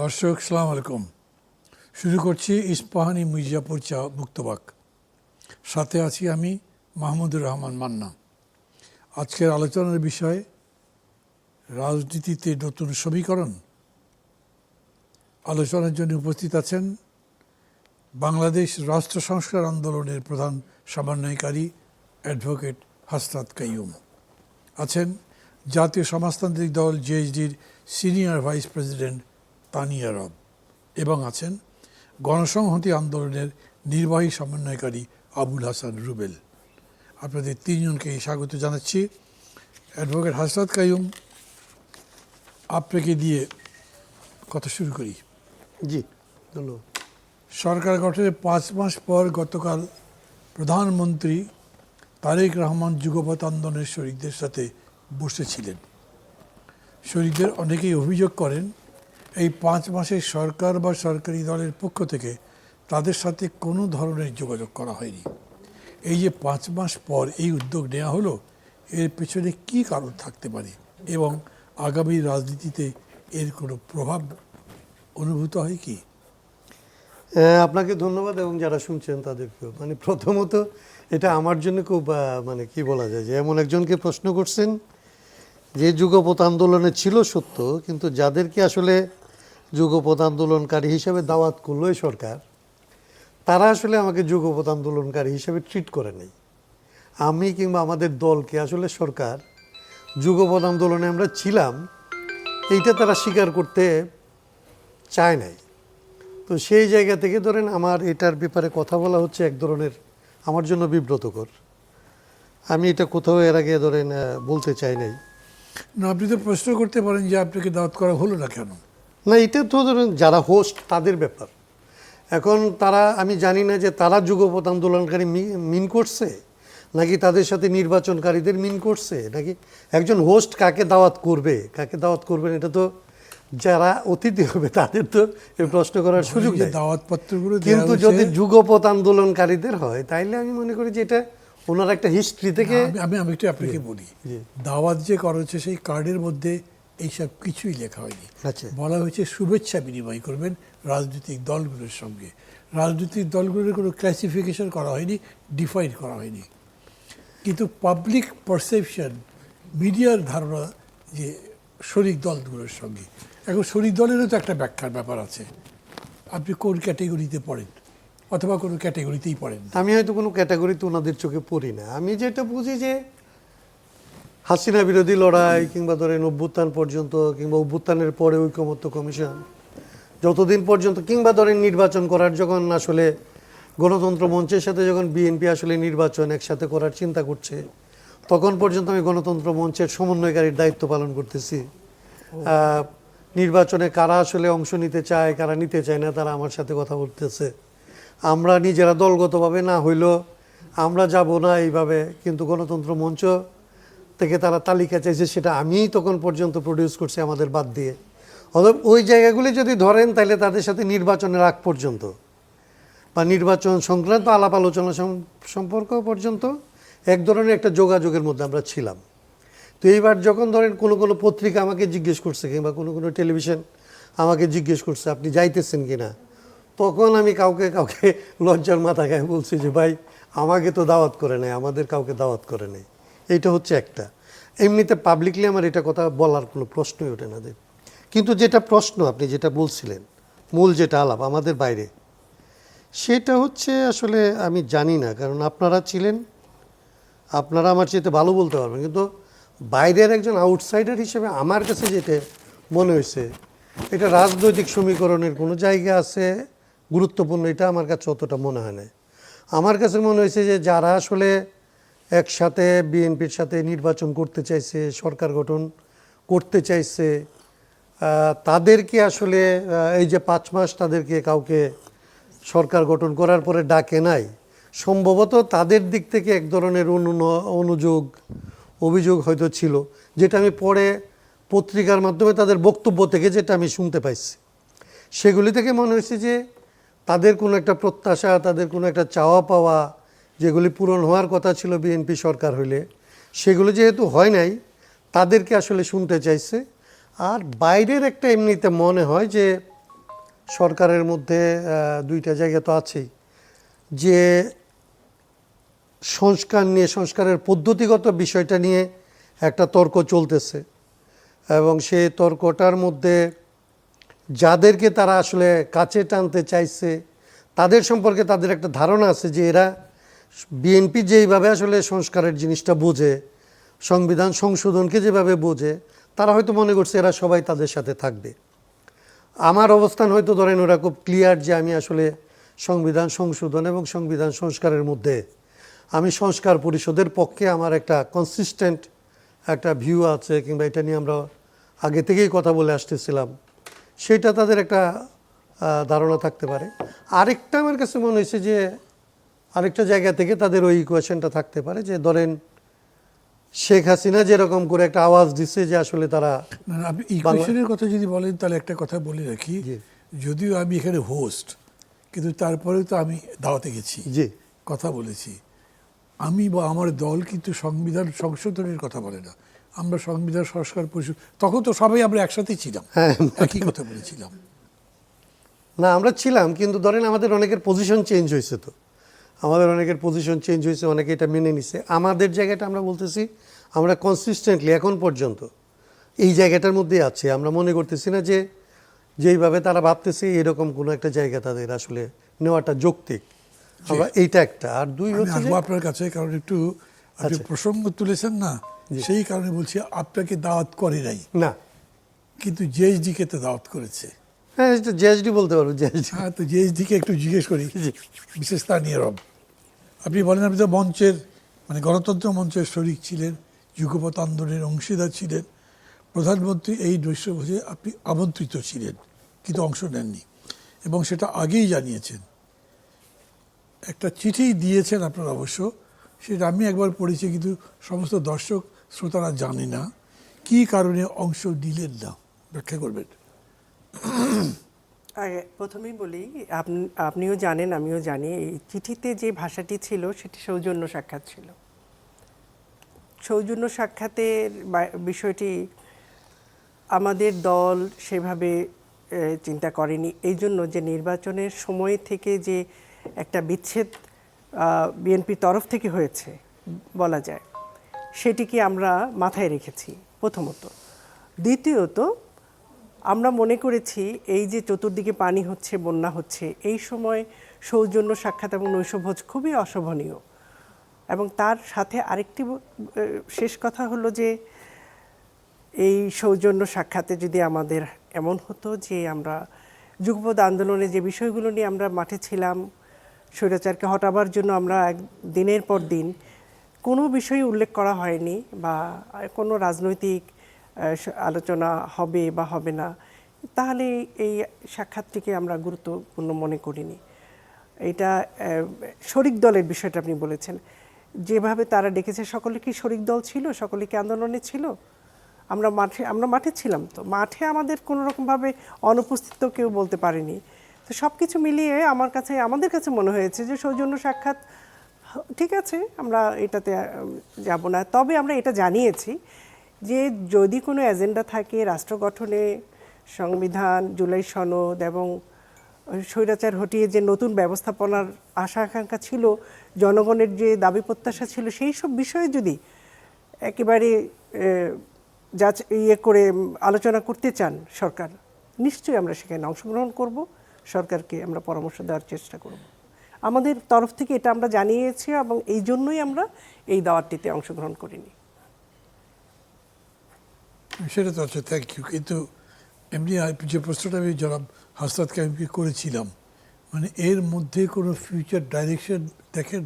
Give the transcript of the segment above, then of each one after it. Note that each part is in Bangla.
দর্শক সালাম আলাইকুম। শুরু করছি ইস্পাহানি মির্জাপুর চা মুক্তবাক। সাথে আছি আমি মাহমুদুর রহমান মান্না। আজকের আলোচনার বিষয় রাজনীতিতে নতুন সমীকরণ। আলোচনার জন্য উপস্থিত আছেন বাংলাদেশ রাষ্ট্র সংস্কার আন্দোলনের প্রধান সমন্বয়কারী অ্যাডভোকেট হাসনাত কাইয়ুম, আছেন জাতীয় সমাজতান্ত্রিক দল জেএসডির সিনিয়র ভাইস প্রেসিডেন্ট তানিয়া রব এবং আছেন গণসংহতি আন্দোলনের নির্বাহী সমন্বয়কারী আবুল হাসান রুবেল। আপনাদের তিনজনকে স্বাগত জানাচ্ছি। অ্যাডভোকেট হাসনাত কাইয়ুম, আপনাকে দিয়ে কথা শুরু করি। জি, ধন্যবাদ। সরকার গঠনের 5 মাস পর গতকাল প্রধানমন্ত্রী তারেক রহমান যুগপৎ আন্দোলনের শরিকদের সাথে বসেছিলেন। শরিকদের অনেকেই অভিযোগ করেন এই 5 মাসে সরকার বা সরকারি দলের পক্ষ থেকে তাদের সাথে কোনো ধরনের যোগাযোগ করা হয়নি। এই যে 5 মাস পর এই উদ্যোগ নেওয়া হলো, এর পেছনে কী কারণ থাকতে পারে এবং আগামী রাজনীতিতে এর কোনো প্রভাব অনুভূত হয় কি? আপনাকে ধন্যবাদ এবং যারা শুনছেন তাদেরকেও। প্রথমত এটা আমার জন্য খুব কি বলা যায় যে এমন একজনকে প্রশ্ন করছেন যে যুগপৎ আন্দোলনে ছিল সত্য, কিন্তু যাদেরকে আসলে যুগপৎ আন্দোলনকারী হিসেবে দাওয়াত করলো এই সরকার, তারা আসলে আমাকে যুগপৎ আন্দোলনকারী হিসেবে ট্রিট করে নাই। আমি কিংবা আমাদের দলকে আসলে সরকার যুগপৎ আন্দোলনে আমরা ছিলাম এইটা তারা স্বীকার করতে চায় নাই। তো সেই জায়গা থেকে ধরেন আমার এটার ব্যাপারে কথা বলা হচ্ছে এক ধরনের আমার জন্য বিব্রতকর। আমি এটা কোথাও এর আগে ধরেন বলতে চাই নাই। না, আপনি তো প্রশ্ন করতে পারেন যে আপনাকে দাওয়াত করা হলো না কেন? না, এটা তো ধরেন যারা হোস্ট তাদের ব্যাপার। এখন তারা, আমি জানি না যে তারা যুগপৎ আন্দোলনকারী মিন করছে নাকি তাদের সাথে নির্বাচনকারীদের মিন করছে, নাকি একজন হোস্ট কাকে দাওয়াত করবে কাকে দাওয়াত করবেন এটা তো যারা অতিথি হবে তাদের তো এই প্রশ্ন করার সুযোগ নেই। দাওয়াতপত্রগুলো কিন্তু যদি যুগপৎ আন্দোলনকারীদের হয় তাইলে আমি মনে করি যে এটা ওনার একটা হিস্ট্রি থেকে। আমি একটু আপনাকে বলি, দাওয়াত যে করা হচ্ছে সেই কার্ডের মধ্যে এইসব কিছুই লেখা হয়নি। আচ্ছা, বলা হয়েছে শুভেচ্ছা বিনিময় করবেন রাজনৈতিক দলগুলোর সঙ্গে। রাজনৈতিক দলগুলোর কোনো ক্লাসিফিকেশন করা হয়নি, ডিফাইন করা হয়নি। কিন্তু পাবলিক পারসেপশন, মিডিয়ার ধারণা যে শরিক দলগুলোর সঙ্গে, এখন শরিক দলেরও তো একটা ব্যাখ্যার ব্যাপার আছে। আপনি কোন ক্যাটেগরিতে পড়েন অথবা কোনো ক্যাটেগরিতেই পড়েন? আমি হয়তো কোনো ক্যাটাগরিতে ওনাদের চোখে পড়ি না। আমি যেটা বুঝি যে হাসিনা বিরোধী লড়াই কিংবা ধরেন অভ্যুত্থান পর্যন্ত কিংবা অভ্যুত্থানের পরে ঐকমত্য কমিশন যতদিন পর্যন্ত, কিংবা ধরেন নির্বাচন করার যখন আসলে গণতন্ত্র মঞ্চের সাথে যখন বিএনপি আসলে নির্বাচন একসাথে করার চিন্তা করছে, তখন পর্যন্ত আমি গণতন্ত্র মঞ্চের সমন্বয়কারীর দায়িত্ব পালন করতেছি। নির্বাচনে কারা আসলে অংশ নিতে চায় কারা নিতে চায় না তারা আমার সাথে কথা বলতেছে। আমরা নিজেরা দলগতভাবে না হইলেও আমরা যাব না এইভাবে, কিন্তু গণতন্ত্র মঞ্চ থেকে তারা তালিকা চাইছে, সেটা আমিই তখন পর্যন্ত প্রডিউস করছি আমাদের বাদ দিয়ে। অতএব ওই জায়গাগুলি যদি ধরেন তাহলে তাদের সাথে নির্বাচনের আগ পর্যন্ত বা নির্বাচন সংক্রান্ত আলাপ আলোচনা সম্পর্ক পর্যন্ত এক ধরনের একটা যোগাযোগের মধ্যে আমরা ছিলাম। তো এইবার যখন ধরেন কোনো কোনো পত্রিকা আমাকে জিজ্ঞেস করছে কিংবা কোনো কোনো টেলিভিশন আমাকে জিজ্ঞেস করছে আপনি যাইতেছেন কি না, তখন আমি কাউকে কাউকে লজ্জার মাথা গায়ে বলছি যে ভাই আমাকে তো দাওয়াত করে নেই, আমাদের কাউকে দাওয়াত করে নেই। এইটা হচ্ছে একটা। এমনিতে পাবলিকলি আমার এটা কথা বলার কোনো প্রশ্নই ওঠে না। কিন্তু যেটা প্রশ্ন আপনি যেটা বলছিলেন, মূল যেটা আলাপ আমাদের বাইরে, সেটা হচ্ছে আসলে আমি জানি না, কারণ আপনারা ছিলেন, আপনারা আমার চেয়ে ভালো বলতে পারবেন। কিন্তু বাইরের একজন আউটসাইডার হিসেবে আমার কাছে যেটা মনে হয়েছে, এটা রাজনৈতিক সমীকরণের কোনো জায়গা আছে গুরুত্বপূর্ণ, এটা আমার কাছে অতটা মনে হয় না। আমার কাছে মনে হয়েছে যে যারা আসলে একসাথে বিএনপির সাথে নির্বাচন করতে চাইছে, সরকার গঠন করতে চাইছে, তাদেরকে আসলে এই যে 5 মাস তাদেরকে কাউকে সরকার গঠন করার পরে ডাকে নাই, সম্ভবত তাদের দিক থেকে এক ধরনের অনুযোগ অভিযোগ হয়তো ছিল, যেটা আমি পরে পত্রিকার মাধ্যমে তাদের বক্তব্য থেকে যেটা আমি শুনতে পাইছি, সেগুলি থেকে মনে হয়েছে যে তাদের কোনো একটা প্রত্যাশা, তাদের কোনো একটা চাওয়া পাওয়া যেগুলি পূরণ হওয়ার কথা ছিল বিএনপি সরকার হইলে, সেগুলো যেহেতু হয় নাই তাদেরকে আসলে শুনতে চাইছে। আর বাইরের একটা এমনিতে মনে হয় যে সরকারের মধ্যে দুইটা জায়গা তো আছেই, যে সংস্কার নিয়ে, সংস্কারের পদ্ধতিগত বিষয়টা নিয়ে একটা তর্ক চলতেছে, এবং সেই তর্কটার মধ্যে যাদেরকে তারা আসলে কাছে টানতে চাইছে তাদের সম্পর্কে তাদের একটা ধারণা আছে যে এরা বিএনপি যেইভাবে আসলে সংস্কারের জিনিসটা বোঝে, সংবিধান সংশোধনকে যেভাবে বোঝে, তারা হয়তো মনে করছে এরা সবাই তাদের সাথে থাকবে। আমার অবস্থান হয়তো ধরেন ওরা খুব ক্লিয়ার যে আমি আসলে সংবিধান সংশোধন এবং সংবিধান সংস্কারের মধ্যে আমি সংস্কার পরিষদের পক্ষে আমার একটা কনসিস্টেন্ট একটা ভিউ আছে, কিংবা এটা নিয়ে আমরা আগে থেকেই কথা বলে আসতেছিলাম, সেটা তাদের একটা ধারণা থাকতে পারে। আরেকটা আমার কাছে মনে হয়েছে যে আরেকটা জায়গা থেকে তাদের ওই ইকুয়েশনটা থাকতে পারে যে ধরেন শেখ হাসিনা যেরকম করে একটা আওয়াজ দিচ্ছে যে আসলে তারা, না, আপনি ইকুয়েশনের কথা যদি বলেন তাহলে একটা কথা বলে রাখি, জি। যদিও আমি এখানে হোস্ট, কিন্তু তারপরেও তো আমি দাওয়াতে গেছি, জি কথা বলেছি। আমি বা আমার দল কিন্তু সংবিধান সংশোধনের কথা বলে না, আমরা সংবিধান সংস্কার পরিষদ, তখন তো সবাই আমরা একসাথেই ছিলাম, হ্যাঁ, একই কথা বলেছিলাম। না আমরা ছিলাম, কিন্তু ধরেন আমাদের অনেকের পজিশন চেঞ্জ হয়েছে, তো আমাদের অনেকের পজিশন চেঞ্জ হয়েছে, অনেকে এটা মেনে নিছে। আমাদের জায়গাটা আমরা বলতেছি আমরা কনসিস্টেন্টলি এখন পর্যন্ত এই জায়গাটার মধ্যেই আছে। আমরা মনে করতেছি না যে যেইভাবে তারা ভাবতেছে এরকম কোনো একটা জায়গা তাদের আসলে নেওয়াটা যৌক্তিক। আমরা এইটা একটা, আর দুই আমি হচ্ছে যে আসবো আপনার কাছে, কারণ একটু আপনি আচ্ছা। প্রসঙ্গ তুলেছেন না, সেই কারণে বলছি আপনাকে দাওয়াত করে নাই, না, কিন্তু জেএসডিকে তো দাওয়াত করেছে। হ্যাঁ এটা জেএসডি বলতে পারবো, জেএসডি। হ্যাঁ, তো জেএসডিকে একটু জিজ্ঞেস করি, বিশেষ স্থানীয় রব, আপনি বলেন আপনি তো মঞ্চের মানে গণতন্ত্র মঞ্চের শরিক ছিলেন, যুগপৎ আন্দোলনের অংশীদার ছিলেন, প্রধানমন্ত্রী এই নৈশভোজে আপনি আমন্ত্রিত ছিলেন কিন্তু অংশ নেননি, এবং সেটা আগেই জানিয়েছেন। একটা চিঠি দিয়েছেন আপনারা অবশ্য, সেটা আমি একবার পড়েছি, কিন্তু সমস্ত দর্শক শ্রোতারা জানে না কী কারণে অংশ নিলেন না, ব্যাখ্যা করবেন। আগে প্রথমেই বলি, আপনিও জানেন আমিও জানি, এই চিঠিতে যে ভাষাটি ছিল সেটি সৌজন্য সাক্ষাৎ ছিল। সৌজন্য সাক্ষাতের বিষয়টি আমাদের দল সেভাবে চিন্তা করেনি, এই জন্য যে নির্বাচনের সময় থেকে যে একটা বিচ্ছেদ বিএনপির তরফ থেকে হয়েছে বলা যায়, সেটিকে আমরা মাথায় রেখেছি প্রথমত। দ্বিতীয়ত আমরা মনে করেছি এই যে চতুর্দিকে পানি হচ্ছে, বন্যা হচ্ছে, এই সময় সৌজন্য সাক্ষাৎ এবং নৈশভোজ খুবই অশোভনীয়। এবং তার সাথে আরেকটি শেষ কথা হলো যে এই সৌজন্য সাক্ষাতে যদি আমাদের এমন হতো যে আমরা যুগপৎ আন্দোলনে যে বিষয়গুলো নিয়ে আমরা মাঠে ছিলাম, স্বৈরাচারকে হটাবার জন্য আমরা দিনের পর দিন কোনো বিষয় উল্লেখ করা হয়নি, বা কোনো রাজনৈতিক আলোচনা হবে বা হবে না, তাহলে এই সাক্ষাৎটিকে আমরা গুরুত্বপূর্ণ মনে করিনি। এটা শরিক দলের বিষয়টা আপনি বলেছেন, যেভাবে তারা ডেকেছে, সকলে কি শরিক দল ছিল? সকলে কি আন্দোলনে ছিল? আমরা মাঠে ছিলাম, তো মাঠে আমাদের কোনো রকমভাবে অনুপস্থিত কেউ বলতে পারেনি। তো সব কিছু মিলিয়ে আমাদের কাছে মনে হয়েছে যে সৌজন্য সাক্ষাৎ ঠিক আছে, আমরা এটাতে যাব না। তবে আমরা এটা জানিয়েছি যে যদি কোনো এজেন্ডা থাকে রাষ্ট্র গঠনে, সংবিধান, জুলাই সনদ এবং স্বৈরাচার হটিয়ে যে নতুন ব্যবস্থাপনার আশা আকাঙ্ক্ষা ছিল, জনগণের যে দাবি প্রত্যাশা ছিল, সেই সব বিষয়ে যদি একেবারে করে আলোচনা করতে চান সরকার, নিশ্চয়ই আমরা সেখানে অংশগ্রহণ করব, সরকারকে আমরা পরামর্শ দেওয়ার চেষ্টা করব। আমাদের তরফ থেকে এটা আমরা জানিয়েছি, এবং এই জন্যই আমরা এই দাওয়াতটিতে অংশগ্রহণ করিনি। সেটা তো আছে, থ্যাংক ইউ। কিন্তু এমনি যে প্রশ্নটা আমি জনাব হাসনাত কাইমকে করেছিলাম, মানে এর মধ্যে কোনো ফিউচার ডাইরেকশন দেখেন?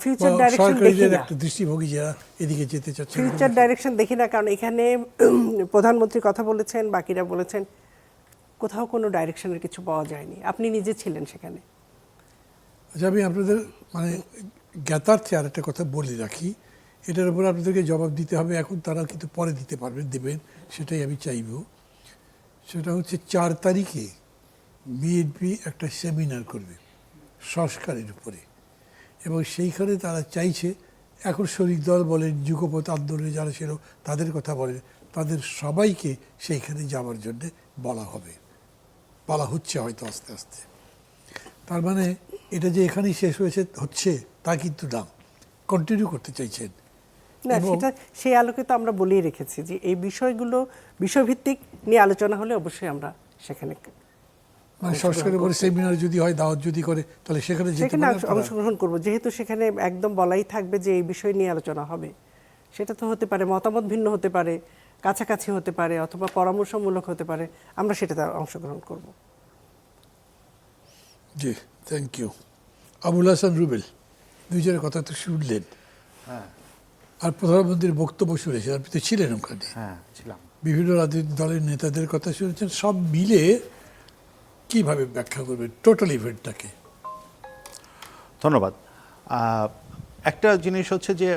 ফিউচার ডাইরেকশন দেখি না, একটা দৃষ্টিভঙ্গি যারা এদিকে যেতে চাচ্ছে, ফিউচার ডাইরেকশন দেখি না, কারণ এখানে প্রধানমন্ত্রী কথা বলেছেন, বাকিরা বলেছেন, কোথাও কোনো ডাইরেকশনের কিছু পাওয়া যায়নি। আপনি নিজে ছিলেন সেখানে। আচ্ছা, আমি আপনাদের মানে জ্ঞাতার্থে আর একটা কথা বলে রাখি, এটার উপর আপনাদেরকে জবাব দিতে হবে, এখন তারা কিন্তু পরে দিতে পারবেন, দেবেন, সেটাই আমি চাইব। সেটা হচ্ছে 4 তারিখে বিএনপি একটা সেমিনার করবে সংস্কারের উপরে, এবং সেইখানে তারা চাইছে, এখন শরিক দল বলেন, যুগপৎ আন্দোলনে যারা ছিল তাদের কথা বলেন, তাদের সবাইকে সেইখানে যাওয়ার জন্য বলা হবে। বলা হচ্ছে হয়তো আস্তে আস্তে। তার মানে এটা যে এখানেই শেষ হচ্ছে তা কিন্তু না, কন্টিনিউ করতে চাইছেন। না, এবং- সেটা সেই আলোকে তো আমরা বলেই রেখেছি যে এই বিষয়গুলো বিষয়ভিত্তিক নিয়ে আলোচনা হলে অবশ্যই আমরা সেখানে মানে সরকারি বলে সেমিনার যদি হয়, দাওয়াত যদি করে, তাহলে সেখানে যেতে সেখানে পারেন আপনারা? অংশগ্রহণ করব, যেহেতু সেখানে একদম বলাই থাকবে যে এই বিষয় নিয়ে আলোচনা হবে। সেটা তো হতে পারে মতামত ভিন্ন হতে পারে, কাছাকাছি হতে পারে, অথবা পরামর্শমূলক হতে পারে, আমরা সেটাতে অংশগ্রহণ করব। জি, থ্যাংক ইউ। আবুল হাসান রুবেল, দুইজনের কথা তো শুনলেন, হ্যাঁ আর প্রধানমন্ত্রীর বক্তব্য শুনেছেন, আপনি তো ছিলেন ওখানে, হ্যাঁ ছিলাম। বিভিন্ন রাজনৈতিক দলের নেতাদের কথা শুনেছেন, সব মিলে কিভাবে ব্যাখ্যা করবেন টোটাল ইভেন্টটাকে? ধন্যবাদ। একটা জিনিস হচ্ছে যে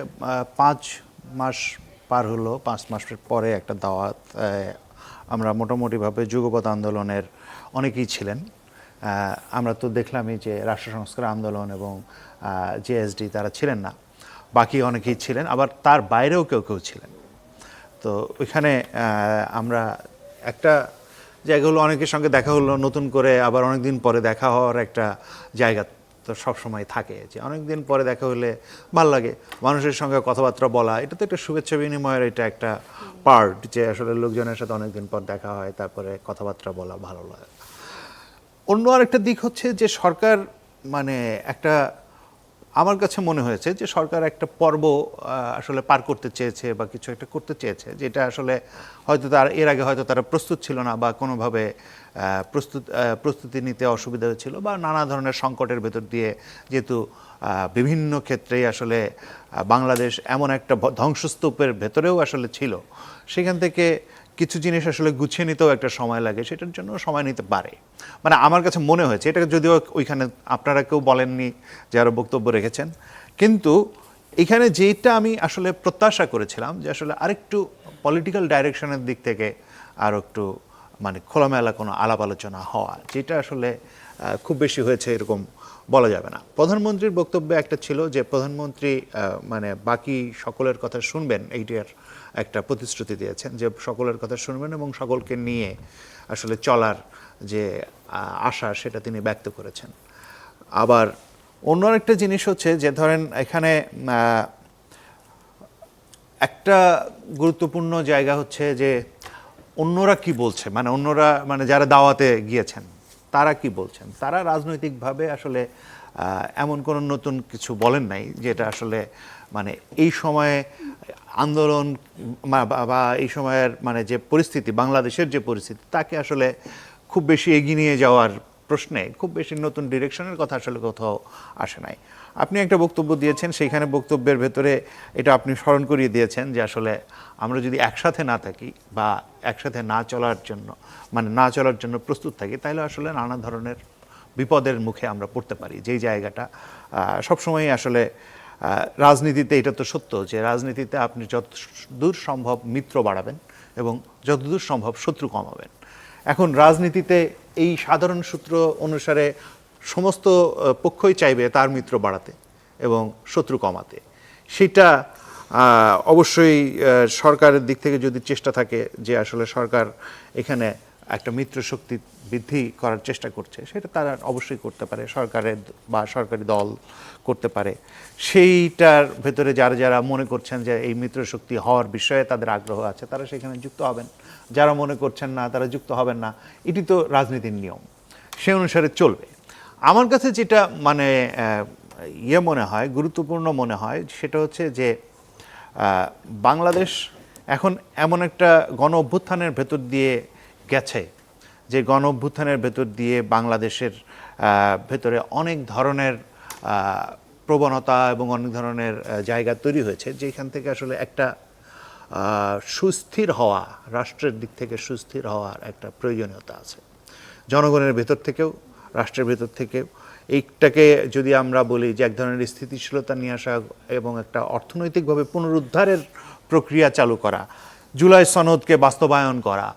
5 মাস পার হলো, 5 মাসের পরে একটা দাওয়াত। আমরা মোটামুটিভাবে যুগপৎ আন্দোলনের অনেকেই ছিলেন। আমরা তো দেখলামই যে রাষ্ট্র সংস্কার আন্দোলন এবং জেএসডি তারা ছিলেন না, বাকি অনেকেই ছিলেন, আবার তার বাইরেও কেউ কেউ ছিলেন। তো ওইখানে আমরা একটা জায়গা হলো, অনেকের সঙ্গে দেখা হলো নতুন করে, আবার অনেক দিন পরে দেখা হওয়ার একটা জায়গা তো সবসময় থাকে, যে অনেক দিন পরে দেখা হলে ভাল লাগে, মানুষের সঙ্গে কথাবার্তা বলা, এটা তো একটা শুভেচ্ছা বিনিময়ের এটা একটা পার্ট, যে আসলে লোকজনের সাথে অনেক দিন পর দেখা হয়, তারপরে কথাবার্তা বলা ভালো লাগে। অন্য আরেকটা দিক হচ্ছে যে সরকার মানে একটা, আমার কাছে মনে হয়েছে যে সরকার একটা পর্ব আসলে পার করতে চেয়েছে বা কিছু একটা করতে চেয়েছে, যেটা আসলে হয়তো তার এর আগে হয়তো তারা প্রস্তুত ছিল না, বা কোনোভাবে প্রস্তুতি নিতে অসুবিধা হয়েছিল, বা নানা ধরনের সংকটের ভেতর দিয়ে, যেহেতু বিভিন্ন ক্ষেত্রেই আসলে বাংলাদেশ এমন একটা ধ্বংসস্তূপের ভেতরেও আসলে ছিল, সেখান থেকে কিছু জিনিস আসলে গুছিয়ে নিতেও একটা সময় লাগে, সেটার জন্য সময় নিতে পারে। মানে আমার কাছে মনে হয়েছে, এটা যদিও ওইখানে আপনারা কেউ বলেননি যারা বক্তব্য রেখেছেন, কিন্তু এখানে যেটা আমি আসলে প্রত্যাশা করেছিলাম যে আসলে আরেকটু পলিটিক্যাল ডাইরেকশনের দিক থেকে আরও একটু মানে খোলামেলা কোনো আলাপ আলোচনা হওয়া, যেটা আসলে খুব বেশি হয়েছে এরকম বলা যাবে না। প্রধানমন্ত্রীর বক্তব্যে একটা ছিল যে প্রধানমন্ত্রী মানে বাকি সকলের কথা শুনবেন, এইটার একটা প্রতিশ্রুতি দিয়েছেন যে সকলের কথা শুনবেন এবং সকলকে নিয়ে আসলে চলার যে আশা সেটা তিনি ব্যক্ত করেছেন। আবার অন্য একটা জিনিস হচ্ছে যে ধরেন এখানে একটা গুরুত্বপূর্ণ জায়গা হচ্ছে যে অন্যরা কি বলছে, মানে অন্যরা মানে যারা দাওয়াতে গিয়েছেন তারা কি বলছেন। তারা রাজনৈতিকভাবে আসলে এমন কোনো নতুন কিছু বলেন নাই, যেটা আসলে মানে এই সময়ে আন্দোলন বা এই সময়ের মানে যে পরিস্থিতি, বাংলাদেশের যে পরিস্থিতি, তাকে আসলে খুব বেশি এগিয়ে নিয়ে যাওয়ার প্রশ্নে খুব বেশি নতুন ডিরেকশনের কথা আসলে কোথাও আসে নাই। আপনি একটা বক্তব্য দিয়েছেন, সেইখানে বক্তব্যের ভেতরে এটা আপনি স্মরণ করিয়ে দিয়েছেন যে আসলে আমরা যদি একসাথে না থাকি বা একসাথে না চলার জন্য প্রস্তুত থাকি, তাহলে আসলে নানা ধরনের বিপদের মুখে আমরা পড়তে পারি। যেই জায়গাটা সবসময় আসলে রাজনীতিতে এটা তো সত্য যে রাজনীতিতে আপনি যতদূর সম্ভব মিত্র বাড়াবেন এবং যতদূর সম্ভব শত্রু কমাবেন। এখন রাজনীতিতে এই সাধারণ সূত্র অনুসারে সমস্ত পক্ষই চাইবে তার মিত্র বাড়াতে এবং শত্রু কমাতে। সেটা অবশ্যই সরকারের দিক থেকে যদি চেষ্টা থাকে যে আসলে সরকার এখানে একটা মিত্র শক্তি বৃদ্ধি করার চেষ্টা করছে, সেটা তারা অবশ্যই করতে পারে, সরকারের বা সরকারি দল করতে পারে। সেইটার ভেতরে যারা যারা মনে করছেন যে এই মিত্র শক্তি হওয়ার বিষয়ে তাদের আগ্রহ আছে, তারা সেখানে যুক্ত হবেন। যারা মনে করছেন না, তারা যুক্ত হবেন না। এটি তো রাজনীতির নিয়ম, সে অনুসারে চলবে। আমার কাছে যেটা মানে মনে হয়, গুরুত্বপূর্ণ মনে হয়, সেটা হচ্ছে যে বাংলাদেশ এখন এমন একটা গণ অভ্যুত্থানের ভেতর দিয়ে গেছে, যে গণ অভ্যুত্থানের ভেতর দিয়ে বাংলাদেশের ভেতরে অনেক ধরনের প্রবণতা এবং অনেক ধরনের জায়গা তৈরি হয়েছে, যেখান থেকে আসলে একটা সুস্থির হওয়া, রাষ্ট্রের দিক থেকে সুস্থির হওয়ার একটা প্রয়োজনীয়তা আছে। জনগণের ভেতর থেকেও, রাষ্ট্রের ভেতর থেকেও এইটাকে যদি আমরা বলি যে এক ধরনের স্থিতিশীলতা নিয়ে আসা এবং একটা অর্থনৈতিকভাবে পুনরুদ্ধারের প্রক্রিয়া চালু করা, জুলাই সনদকে বাস্তবায়ন করা,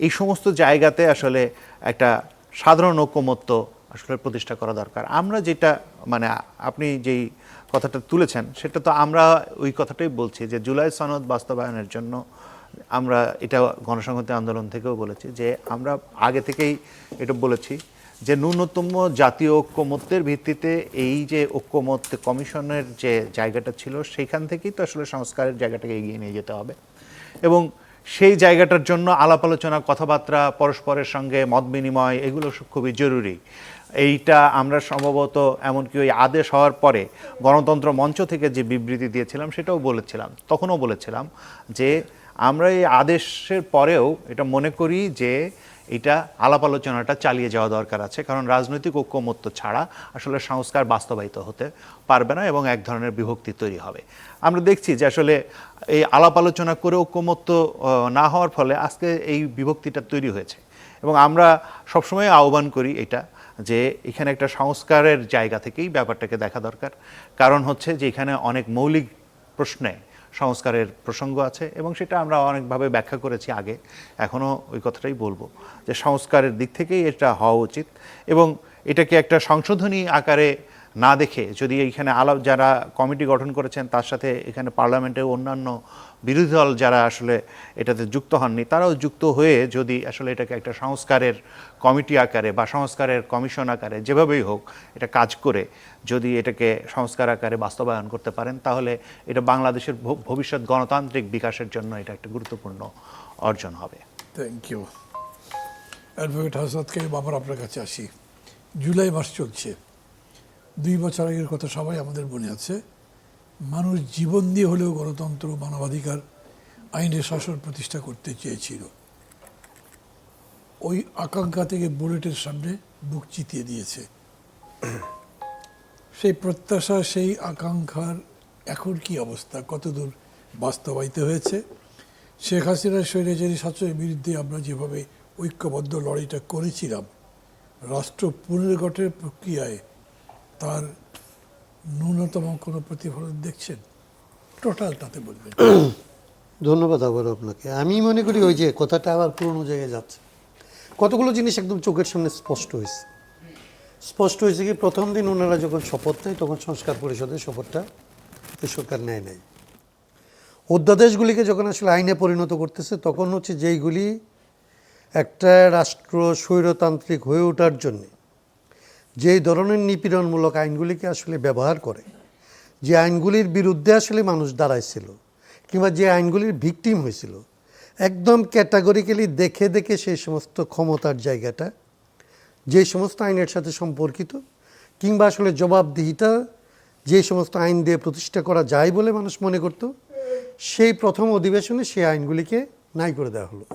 এই সমস্ত জায়গাতে আসলে একটা সাধারণ ঐকমত্য আসলে প্রতিষ্ঠা করা দরকার। আমরা যেটা মানে আপনি যেই কথাটা তুলেছেন, সেটা তো আমরা ওই কথাটাই বলছি যে জুলাই সনদ বাস্তবায়নের জন্য আমরা এটা গণসংহতি আন্দোলন থেকেও বলেছি যে আমরা আগে থেকেই এটা বলেছি যে ন্যূনতম জাতীয় ঐক্যমত্যের ভিত্তিতে এই যে ঐক্যমত কমিশনের যে জায়গাটা ছিল সেইখান থেকেই তো আসলে সংস্কারের জায়গাটাকে এগিয়ে নিয়ে যেতে হবে এবং সেই জায়গাটার জন্য আলাপ আলোচনা কথাবার্তা পরস্পরের সঙ্গে মত বিনিময় এগুলো খুবই জরুরি। এইটা আমরা সম্ভবত এমনকি ওই আদেশ হওয়ার পরে গণতন্ত্র মঞ্চ থেকে যে বিবৃতি দিয়েছিলাম সেটাও বলেছিলাম, তখনও বলেছিলাম যে আমরা এই আদেশের পরেও এটা মনে করি যে এটা আলাপ আলোচনাটা চালিয়ে যাওয়া দরকার আছে, কারণ রাজনৈতিক ঐক্যমত্য ছাড়া আসলে সংস্কার বাস্তবায়িত হতে পারবে না এবং এক ধরনের বিভক্তি তৈরি হবে। আমরা দেখছি যে আসলে এই আলাপ আলোচনা করে ঐক্যমত্য না হওয়ার ফলে আজকে এই বিভক্তিটা তৈরি হয়েছে এবং আমরা সবসময় আহ্বান করি এটা যে এখানে একটা সংস্কারের জায়গা থেকেই ব্যাপারটাকে দেখা দরকার, কারণ হচ্ছে যে এখানে অনেক মৌলিক প্রশ্নে সংস্কারের প্রসঙ্গ আছে এবং সেটা আমরা অনেকভাবে ব্যাখ্যা করেছি আগে, এখনও ওই কথাটাই বলবো যে সংস্কারের দিক থেকেই এটা হওয়া উচিত এবং এটাকে একটা সংশোধনী আকারে না দেখে যদি এইখানে আলাপ যারা কমিটি গঠন করেছেন তার সাথে এখানে পার্লামেন্টের অন্যান্য বিরোধী দল যারা আসলে এটাতে যুক্ত হননি তারাও যুক্ত হয়ে যদি আসলে এটাকে একটা সংস্কারের কমিটি আকারে বা সংস্কারের কমিশন আকারে যেভাবেই হোক এটা কাজ করে যদি এটাকে সংস্কার আকারে বাস্তবায়ন করতে পারেন তাহলে এটা বাংলাদেশের ভবিষ্যৎ গণতান্ত্রিক বিকাশের জন্য এটা একটা গুরুত্বপূর্ণ অর্জন হবে। Thank you advocate Hasnat Qayyum. আবার আপনার কাছে আসি। জুলাই মাস চলছে, 2 বছর আগের কথা সবাই আমাদের মনে আছে। মানুষ জীবন দিয়ে হলেও গণতন্ত্র, মানবাধিকার, আইনের শাসন প্রতিষ্ঠা করতে চেয়েছিল। ওই আকাঙ্ক্ষা থেকে বুলেটের সামনে বুক চিতিয়ে দিয়েছে। সেই প্রত্যাশা, সেই আকাঙ্ক্ষার এখন কি অবস্থা, কতদূর বাস্তবায়িত হয়েছে? শেখ হাসিনার স্বৈরাচারী শাসনের বিরুদ্ধে আমরা যেভাবে ঐক্যবদ্ধ লড়াইটা করেছিলাম, রাষ্ট্র পুনর্গঠনের প্রক্রিয়ায় তার ন্যূনতম কোনো প্রতিফলন দেখছেন? টোটালটাতে বলবেন। ধন্যবাদ আবার আপনাকে। আমি মনে করি ওই যে কথাটা আবার পুরনো জায়গায় যাচ্ছে। কতগুলো জিনিস একদম চোখের সামনে স্পষ্ট হয়েছে। স্পষ্ট হয়েছে কি, প্রথম দিন ওনারা যখন শপথ নেয় তখন সংস্কার পরিষদের শপথটা এই সরকার নেয় নাই। অধ্যাদেশগুলিকে যখন আসলে আইনে পরিণত করতেছে তখন হচ্ছে যেইগুলি একটা রাষ্ট্র স্বৈরতান্ত্রিক হয়ে ওঠার জন্যে যেই ধরনের নিপীড়নমূলক আইনগুলিকে আসলে ব্যবহার করে, যে আইনগুলির বিরুদ্ধে আসলে মানুষ দাঁড়াইছিল কিংবা যে আইনগুলির ভিকটিম হয়েছিল, একদম ক্যাটাগরিক্যালি দেখে দেখে সেই সমস্ত ক্ষমতার জায়গাটা যে সমস্ত আইনের সাথে সম্পর্কিত কিংবা আসলে জবাবদিহিতা যে সমস্ত আইন দিয়ে প্রতিষ্ঠা করা যায় বলে মানুষ মনে করত, সেই প্রথম অধিবেশনে সেই আইনগুলিকে নাই করে দেওয়া হলো।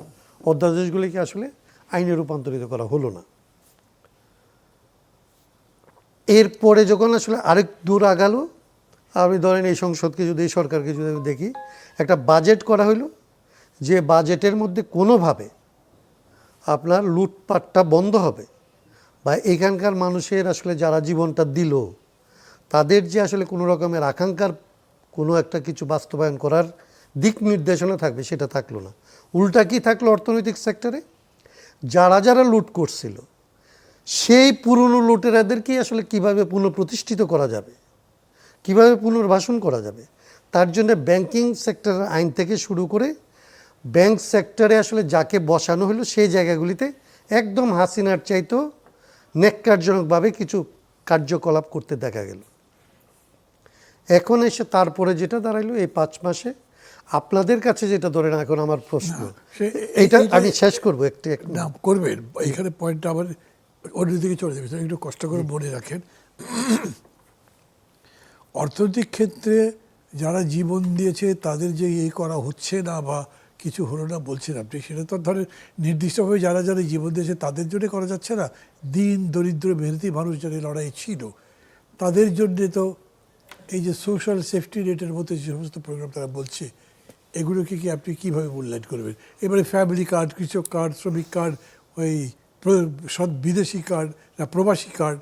অধ্যাদেশগুলিকে আসলে আইনে রূপান্তরিত করা হলো না। এরপরে যখন আসলে আরেক দূর আগালো, আমি ধরেন এই সংসদকে যদি, এই সরকারকে যদি দেখি, একটা বাজেট করা হইলো যে বাজেটের মধ্যে কোনোভাবে আপনার লুটপাটটা বন্ধ হবে বা এখানকার মানুষের আসলে যারা জীবনটা দিল তাদের যে আসলে কোনো রকমের আকাঙ্ক্ষার কোনো একটা কিছু বাস্তবায়ন করার দিক নির্দেশনা থাকবে সেটা থাকলো না। উল্টা কি থাকলো, অর্থনৈতিক সেক্টরে যারা যারা লুট করছিল সেই পুরনো লুটেরাদেরকেই আসলে কিভাবে পুনঃপ্রতিষ্ঠিত করা যাবে, কিভাবে পুনর্বাসন করা যাবে, তার জন্য ব্যাংকিং সেক্টরের আইন থেকে শুরু করে ব্যাংক সেক্টরে আসলে যাকে বসানো হলো সেই জায়গাগুলিতে একদম হাসিনার চাইতেও ন্যাক্কারজনকভাবে কিছু কার্যকলাপ করতে দেখা গেল। এখন এসে তারপরে যেটা দাঁড়াইলো এই 5 মাসে আপনাদের কাছে যেটা ধরেন, এখন আমার প্রশ্ন এইটা আমি শেষ করবো একটু না করবেন, এখানে পয়েন্টটা আবার অন্যদিকে চলে যাবে, একটু কষ্ট করে মনে রাখেন। অর্থনৈতিক ক্ষেত্রে যারা জীবন দিয়েছে তাদের যে এই করা হচ্ছে না বা কিছু হলো না বলছেন আপনি, সেটা তো ধরেন নির্দিষ্টভাবে যারা যারা জীবন দিয়েছে তাদের জন্য করা যাচ্ছে না। দিন দরিদ্র মেহনতি মানুষ যারা লড়াই ছিল তাদের জন্যে তো এই যে সোশ্যাল সেফটি নেটের মতো যে সমস্ত প্রোগ্রাম তারা বলছে, এগুলোকে কি আপনি কীভাবে মূল্যায়ন করবেন? এবারে ফ্যামিলি কার্ড, কৃষক কার্ড, শ্রমিক কার্ড, ওই বিদেশি কার্ড না প্রবাসী কার্ড,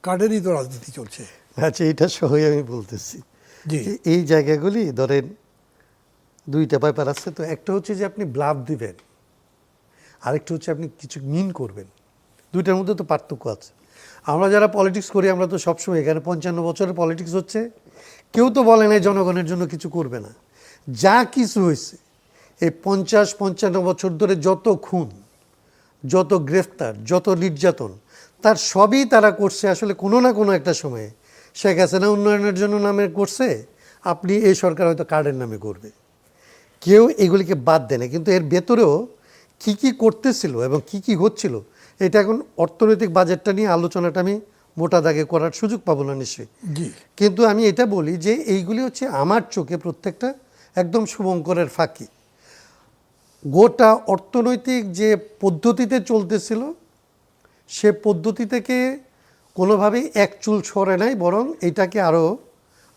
কার্ডেরই তো রাজনীতি চলছে। আচ্ছা, এটা সহই আমি বলতেছি যে এই জায়গাগুলি ধরেন 2টা ব্যাপার আছে। তো একটা হচ্ছে যে আপনি ব্লাফ দিবেন, আরেকটা হচ্ছে আপনি কিছু মিন করবেন। 2টার মধ্যে তো পার্থক্য আছে। আমরা যারা পলিটিক্স করি আমরা তো সবসময়, এখানে 55 বছরের পলিটিক্স হচ্ছে, কেউ তো বলে নাই জনগণের জন্য কিছু করবে না। যা কিছু হয়েছে এই 50-55 বছর ধরে যত খুন, যত গ্রেফতার, যত নির্যাতন, তার সবই তারা করছে আসলে কোনো না কোনো একটা সময়ে। শেখ হাসিনা উন্নয়নের জন্য নামে করছে, আপনি এই সরকার হয়তো কার্ডের নামে করবে, কেউ এগুলিকে বাদ দেয় না। কিন্তু এর ভেতরেও কী কী করতেছিল এবং কি কি হচ্ছিল, এটা এখন অর্থনৈতিক বাজেটটা নিয়ে আলোচনাটা আমি মোটা দাগে করার সুযোগ পাবো না নিশ্চয়ই। জি, কিন্তু আমি এটা বলি যে এইগুলি হচ্ছে আমার চোখে প্রত্যেকটা একদম শুভঙ্করের ফাঁকি। গোটা অর্থনৈতিক যে পদ্ধতিতে চলতেছিল, সে পদ্ধতি থেকে কোনোভাবেই এক চুল সরে নাই, বরং এটাকে আরও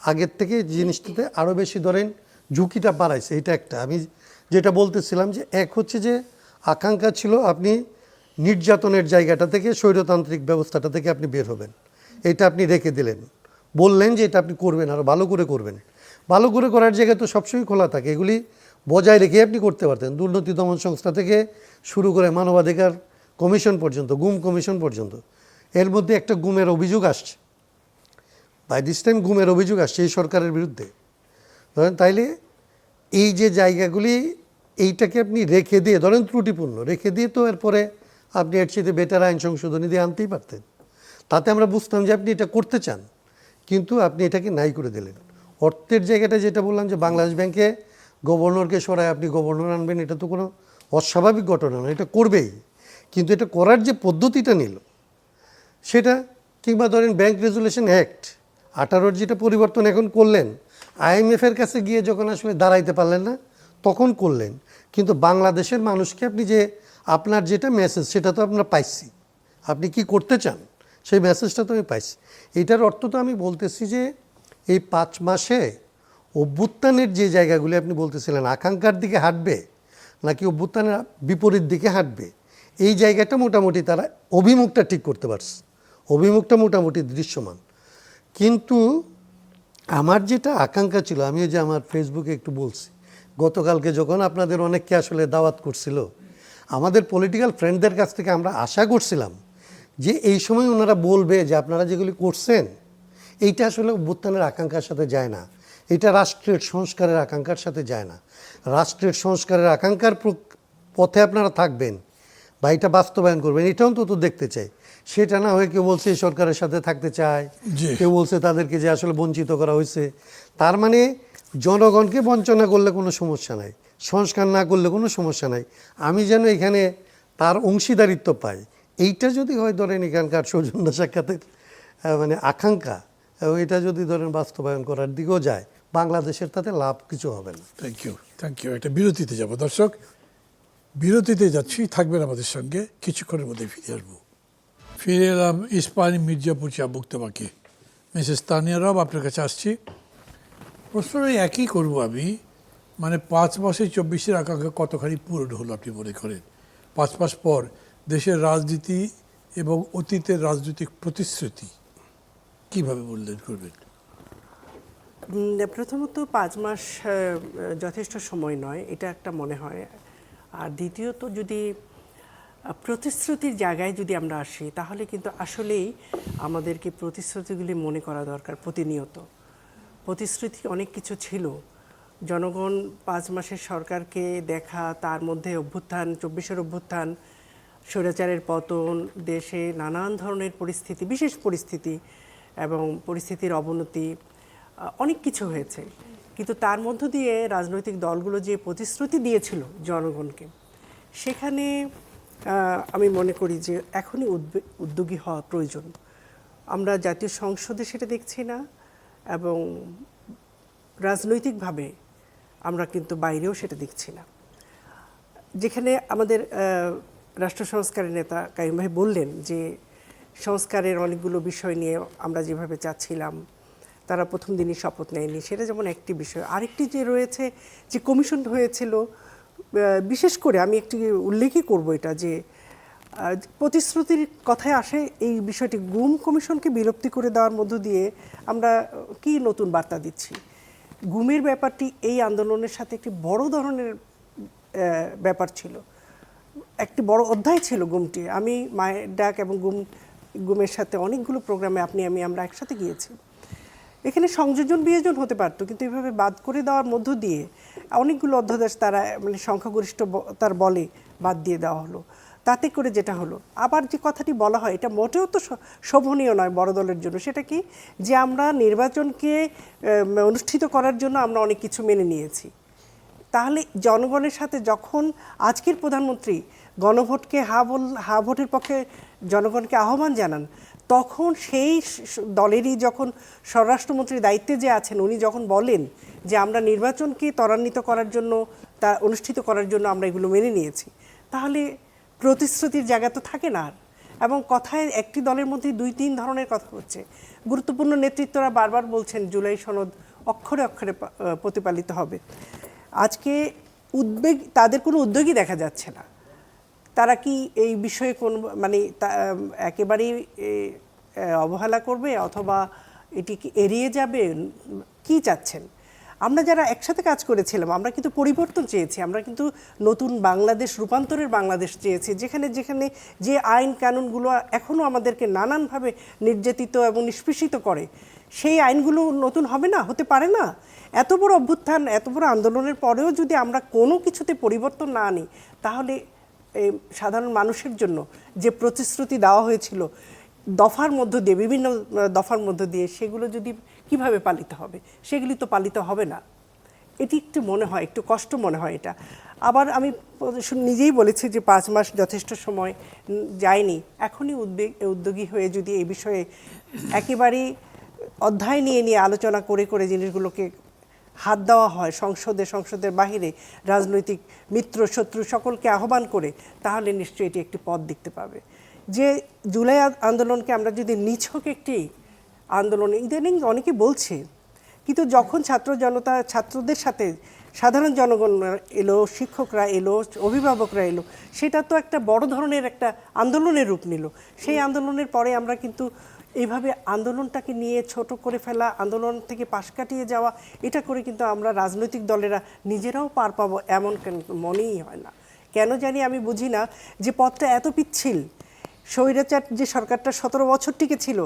আগের থেকে জিনিসটাতে আরও বেশি ধরেন ঝুঁকিটা বাড়াইছে। এটা একটা আমি যেটা বলতেছিলাম যে এক হচ্ছে যে আকাঙ্ক্ষা ছিল আপনি নির্যাতনের জায়গাটা থেকে, স্বৈরতান্ত্রিক ব্যবস্থাটা থেকে আপনি বের হবেন, এটা আপনি রেখে দিলেন, বললেন যে এটা আপনি করবেন, আরও ভালো করে করবেন। ভালো করে করার জায়গা তো সবসময় খোলা থাকে, এগুলি বজায় রেখে আপনি করতে পারতেন। দুর্নীতি দমন সংস্থা থেকে শুরু করে মানবাধিকার কমিশন পর্যন্ত, গুম কমিশন পর্যন্ত, এর মধ্যে একটা গুমের অভিযোগ আসছে, বাই দিস টাইম গুমের অভিযোগ আসছে এই সরকারের বিরুদ্ধে। ধরেন তাইলে এই যে জায়গাগুলি, এইটাকে আপনি রেখে দিয়ে, ধরেন ত্রুটিপূর্ণ রেখে দিয়ে, তো এরপরে আপনি এর চেয়ে বেটার আইন সংশোধনী দিয়ে আনতেই পারতেন। তাতে আমরা বুঝতাম যে আপনি এটা করতে চান, কিন্তু আপনি এটাকে নাই করে দিলেন। অর্থের জায়গাটা যেটা বললাম যে বাংলাদেশ ব্যাংকে গভর্নরকে সরায় আপনি গভর্নর আনবেন, এটা তো কোনো অস্বাভাবিক ঘটনা না, এটা করবেই। কিন্তু এটা করার যে পদ্ধতিটা নিল সেটা, কিংবা ধরেন ব্যাংক রেজুলেশন অ্যাক্ট 18-র যেটা পরিবর্তন এখন করলেন, IMF-এর কাছে গিয়ে যখন আসলে দাঁড়াইতে পারলেন না তখন করলেন। কিন্তু বাংলাদেশের মানুষকে আপনি যে আপনার যেটা মেসেজ সেটা তো আপনারা পাইছি, আপনি কি করতে চান সেই মেসেজটা তো আমি পাইছি। এটার অর্থ তো আমি বলতেছি যে এই 5 মাসে অভ্যুত্থানের যে জায়গাগুলি আপনি বলতেছিলেন আকাঙ্ক্ষার দিকে হাঁটবে নাকি অভ্যুত্থানের বিপরীত দিকে হাঁটবে, এই জায়গাটা মোটামুটি তারা অভিমুখটা ঠিক করতে পারছে, অভিমুখটা মোটামুটি দৃশ্যমান। কিন্তু আমার যেটা আকাঙ্ক্ষা ছিল, আমি যে আমার ফেসবুকে একটু বলছি, গতকালকে যখন আপনাদের অনেককে আসলে দাওয়াত করছিল, আমাদের পলিটিক্যাল ফ্রেন্ডদের কাছ থেকে আমরা আশা করছিলাম যে এই সময় ওনারা বলবে যে আপনারা যেগুলি করছেন এইটা আসলে অভ্যুত্থানের আকাঙ্ক্ষার সাথে যায় না, এটা রাষ্ট্রের সংস্কারের আকাঙ্ক্ষার সাথে যায় না। রাষ্ট্রের সংস্কারের আকাঙ্ক্ষার পথে আপনারা থাকবেন বা এটা বাস্তবায়ন করবেন, এটা অন্তত দেখতে চাই। সেটা না হয়ে কেউ বলছে এই সরকারের সাথে থাকতে চায়, জি। কেউ বলছে তাদেরকে যে আসলে বঞ্চিত করা হয়েছে। তার মানে জনগণকে বঞ্চনা করলে কোনো সমস্যা নাই, সংস্কার না করলে কোনো সমস্যা নাই, আমি যেন এখানে তার অংশীদারিত্ব পাই, এইটা যদি হয় ধরেন এখানকার সৌজন্য সাক্ষাতের মানে আকাঙ্ক্ষা, এবং এটা যদি ধরেন বাস্তবায়ন করার দিকেও যায়, বাংলাদেশের তাতে লাভ কিছু হবে না। Thank you. একটা বিরতিতে যাব দর্শক, বিরতিতে যাচ্ছি, থাকবেন আমাদের সঙ্গে, কিছুক্ষণের মধ্যে ফিরে আসবো। ফিরে এলাম ইস্পাহানি মির্জাপুর চা মুক্তবাকে। মিসেস তানিয়া রব আপনার কাছে আসছি। প্রশ্নটা একই করব আমি, মানে 5 মাসে 24-এর আকাঙ্ক্ষা কতখানি পূরণ হলো আপনি মনে করেন? 5 মাস পর দেশের রাজনীতি এবং অতীতের রাজনৈতিক প্রতিশ্রুতি কিভাবে মূল্যায়ন করবেন? প্রথমত 5 মাস যথেষ্ট সময় নয়, এটা একটা মনে হয়। আর দ্বিতীয়ত যদি প্রতিশ্রুতির জায়গায় যদি আমরা আসি, তাহলে কিন্তু আসলেই আমাদেরকে প্রতিশ্রুতিগুলি মনে করা দরকার প্রতিনিয়ত। প্রতিশ্রুতি অনেক কিছু ছিল, জনগণ 5 মাসের সরকারকে দেখা, তার মধ্যে অভ্যুত্থান, 24-এর অভ্যুত্থান, স্বৈরাচারের পতন, দেশে নানান ধরনের পরিস্থিতি, বিশেষ পরিস্থিতি এবং পরিস্থিতির অবনতি, অনেক কিছু হয়েছে। কিন্তু তার মধ্য দিয়ে রাজনৈতিক দলগুলো যে প্রতিশ্রুতি দিয়েছিল জনগণকে, সেখানে আমি মনে করি যে এখনই উদ্যোগী হওয়া প্রয়োজন। আমরা জাতীয় সংসদে সেটা দেখছি না, এবং রাজনৈতিকভাবে আমরা কিন্তু বাইরেও সেটা দেখছি না। যেখানে আমাদের রাষ্ট্র সংস্কারের নেতা কাইয়ুম ভাই বললেন যে সংস্কারের অনেকগুলো বিষয় নিয়ে আমরা যেভাবে চাচ্ছিলাম, তারা প্রথম দিনই শপথ নেয়নি, সেটা যেমন একটি বিষয়। আরেকটি যে রয়েছে, যে কমিশন হয়েছিল, বিশেষ করে আমি একটি উল্লেখই করব এটা, যে প্রতিশ্রুতির কথায় আসে এই বিষয়টি, গুম কমিশনকে বিলুপ্তি করে দেওয়ার মধ্য দিয়ে আমরা কি নতুন বার্তা দিচ্ছি? গুমের ব্যাপারটি এই আন্দোলনের সাথে একটি বড় ধরনের ব্যাপার ছিল, একটি বড় অধ্যায় ছিল গুমটি। আমি মায়ের ডাক এবং গুমের সাথে অনেকগুলো প্রোগ্রামে আমরা একসাথে গিয়েছি, এখানে সংযোজন বিয়োজন হতে পারতো, কিন্তু এভাবে বাদ করে দেওয়ার মধ্য দিয়ে অনেকগুলো অধ্যাদেশ তারা মানে সংখ্যাগরিষ্ঠ তার বলে বাদ দিয়ে দেওয়া হলো। তাতে করে যেটা হলো, আবার যে কথাটি বলা হয় এটা মোটেও তো শোভনীয় নয় বড় দলের জন্য। সেটা কি, যে আমরা নির্বাচনকে অনুষ্ঠিত করার জন্য আমরা অনেক কিছু মেনে নিয়েছি। তাহলে জনগণের সাথে যখন আজকের প্রধানমন্ত্রী গণভোটকে হা ভোটের পক্ষে জনগণকে আহ্বান জানান, তখন সেই দলেরই যখন স্বরাষ্ট্রমন্ত্রীর দায়িত্বে যে আছেন উনি যখন বলেন যে আমরা নির্বাচনকে ত্বরান্বিত করার জন্য, তা অনুষ্ঠিত করার জন্য আমরা এগুলো মেনে নিয়েছি, তাহলে প্রতিশ্রুতির জায়গা তো থাকে না আর। এবং কথায় একটি দলের মধ্যে 2-3 ধরনের কথা হচ্ছে। গুরুত্বপূর্ণ নেতৃত্বরা বারবার বলছেন জুলাই সনদ অক্ষরে অক্ষরে প্রতিপালিত হবে। আজকে তাদের কোনো উদ্যোগই দেখা যাচ্ছে না। তারা কি এই বিষয়ে কোন মানে একেবারেই অবহেলা করবে অথবা এটি কি এড়িয়ে যাবে, কি চাচ্ছেন? আমরা যারা একসাথে কাজ করেছিলাম আমরা কিন্তু পরিবর্তন চেয়েছি, আমরা কিন্তু নতুন বাংলাদেশ, রূপান্তরের বাংলাদেশ চেয়েছি, যেখানে যেখানে যে আইন কানুনগুলো এখনও আমাদেরকে নানানভাবে নির্যাতিত এবং নিষ্পেষিত করে, সেই আইনগুলো নতুন হবে না, হতে পারে না। এত বড় অভ্যুত্থান, এত বড় আন্দোলনের পরেও যদি আমরা কোনো কিছুতে পরিবর্তন না আনি, তাহলে সাধারণ মানুষের জন্য যে প্রতিশ্রুতি দেওয়া হয়েছিল দফার মধ্য দিয়ে, বিভিন্ন দফার মধ্য দিয়ে, সেগুলো যদি কিভাবে পালিত হবে? সেগুলি তো পালিত হবে না। এটি একটু মনে হয়, একটু কষ্ট মনে হয় এটা। আবার আমি নিজেই বলেছি যে 5 মাস যথেষ্ট সময় যায়নি। এখনই উদ্যোগী হয়ে যদি এই বিষয়ে একেবারেই অধ্যায় নিয়ে নিয়ে আলোচনা করে করে জিনিসগুলোকে হাত দেওয়া হয়, সংসদের বাহিরে রাজনৈতিক মিত্র শত্রু সকলকে আহ্বান করে, তাহলে নিশ্চয়ই এটি একটি পথ দেখতে পাবে। যে জুলাই আন্দোলনকে আমরা যদি নিছক একটি আন্দোলন, ইদানিং অনেকে বলছে, কিন্তু যখন ছাত্রদের সাথে সাধারণ জনগণ এলো, শিক্ষকরা এলো, অভিভাবকরা এলো, সেটা তো একটা বড় ধরনের একটা আন্দোলনের রূপ নিল। সেই আন্দোলনের পরে আমরা কিন্তু এইভাবে আন্দোলনটাকে নিয়ে ছোট করে ফেলা, আন্দোলন থেকে পাশ কাটিয়ে যাওয়া, এটা করে কিন্তু আমরা রাজনৈতিক দলেরা নিজেরাও পার পাবো এমন মনেই হয় না। কেন জানি আমি বুঝি না যে পথটা এত পিচ্ছিল। স্বৈরাচার যে সরকারটা 17 বছর টিকে ছিল,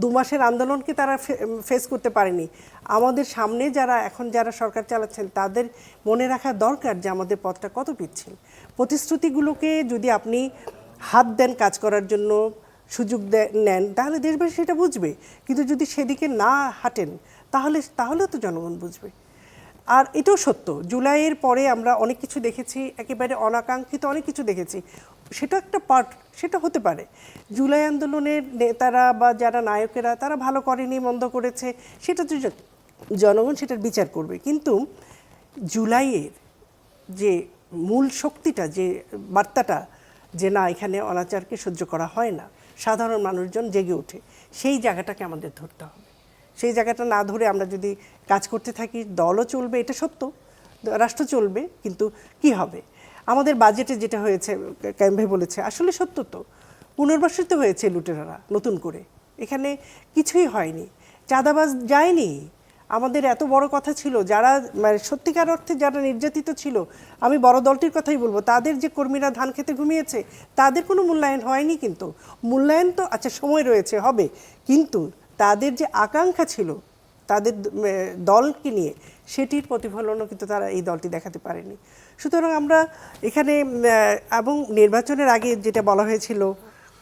2 মাসের আন্দোলনকে তারা ফেস করতে পারেনি। আমাদের সামনে যারা সরকার চালাচ্ছেন তাদের মনে রাখা দরকার যে আমাদের পথটা কত পিচ্ছিল। প্রতিশ্রুতিগুলোকে যদি আপনি হাত দেন কাজ করার জন্য, সুযোগ নেন, তাহলে দেশবাসী সেটা বুঝবে। কিন্তু যদি সেদিকে না হাঁটেন তাহলেও তো জনগণ বুঝবে। আর এটাও সত্য, জুলাইয়ের পরে আমরা অনেক কিছু দেখেছি, একেবারে অনাকাঙ্ক্ষিত অনেক কিছু দেখেছি। সেটা একটা পার্ট, সেটা হতে পারে। জুলাই আন্দোলনের নেতারা বা যারা নায়কেরা তারা ভালো করেনি, মন্দ করেছে, সেটা তো জনগণ সেটার বিচার করবে। কিন্তু জুলাইয়ের যে মূল শক্তিটা, যে বার্তাটা, যে না এখানে অনাচারকে সহ্য করা হয় না, সাধারণ মানুষজন জেগে ওঠে, সেই জায়গাটাকে আমাদের ধরতে হবে। সেই জায়গাটা না ধরে আমরা যদি কাজ করতে থাকি, দলও চলবে, এটা সত্য, রাষ্ট্র চলবে, কিন্তু কি হবে? আমাদের বাজেটে যেটা হয়েছে, কাইম ভাই বলেছে, আসলে সত্য তো, পুনর্বাসিত হয়েছে লুটেরারা নতুন করে, এখানে কিছুই হয়নি, চাঁদাবাজ যায়নি। আমাদের এত বড় কথা ছিল, যারা মানে সত্যিকার অর্থে যারা নির্যাতিত ছিল, আমি বড় দলটির কথাই বলবো, তাদের যে কর্মীরা ধান খেতে ঘুমিয়েছে তাদের কোনো মূল্যায়ন হয়নি। কিন্তু মূল্যায়ন তো আচ্ছা সময় রয়েছে, হবে, কিন্তু তাদের যে আকাঙ্ক্ষা ছিল তাদের দলকে নিয়ে, সেটির প্রতিফলনও কিন্তু তারা এই দলটি দেখাতে পারেনি। সুতরাং আমরা এখানে এবং নির্বাচনের আগে যেটা বলা হয়েছিল,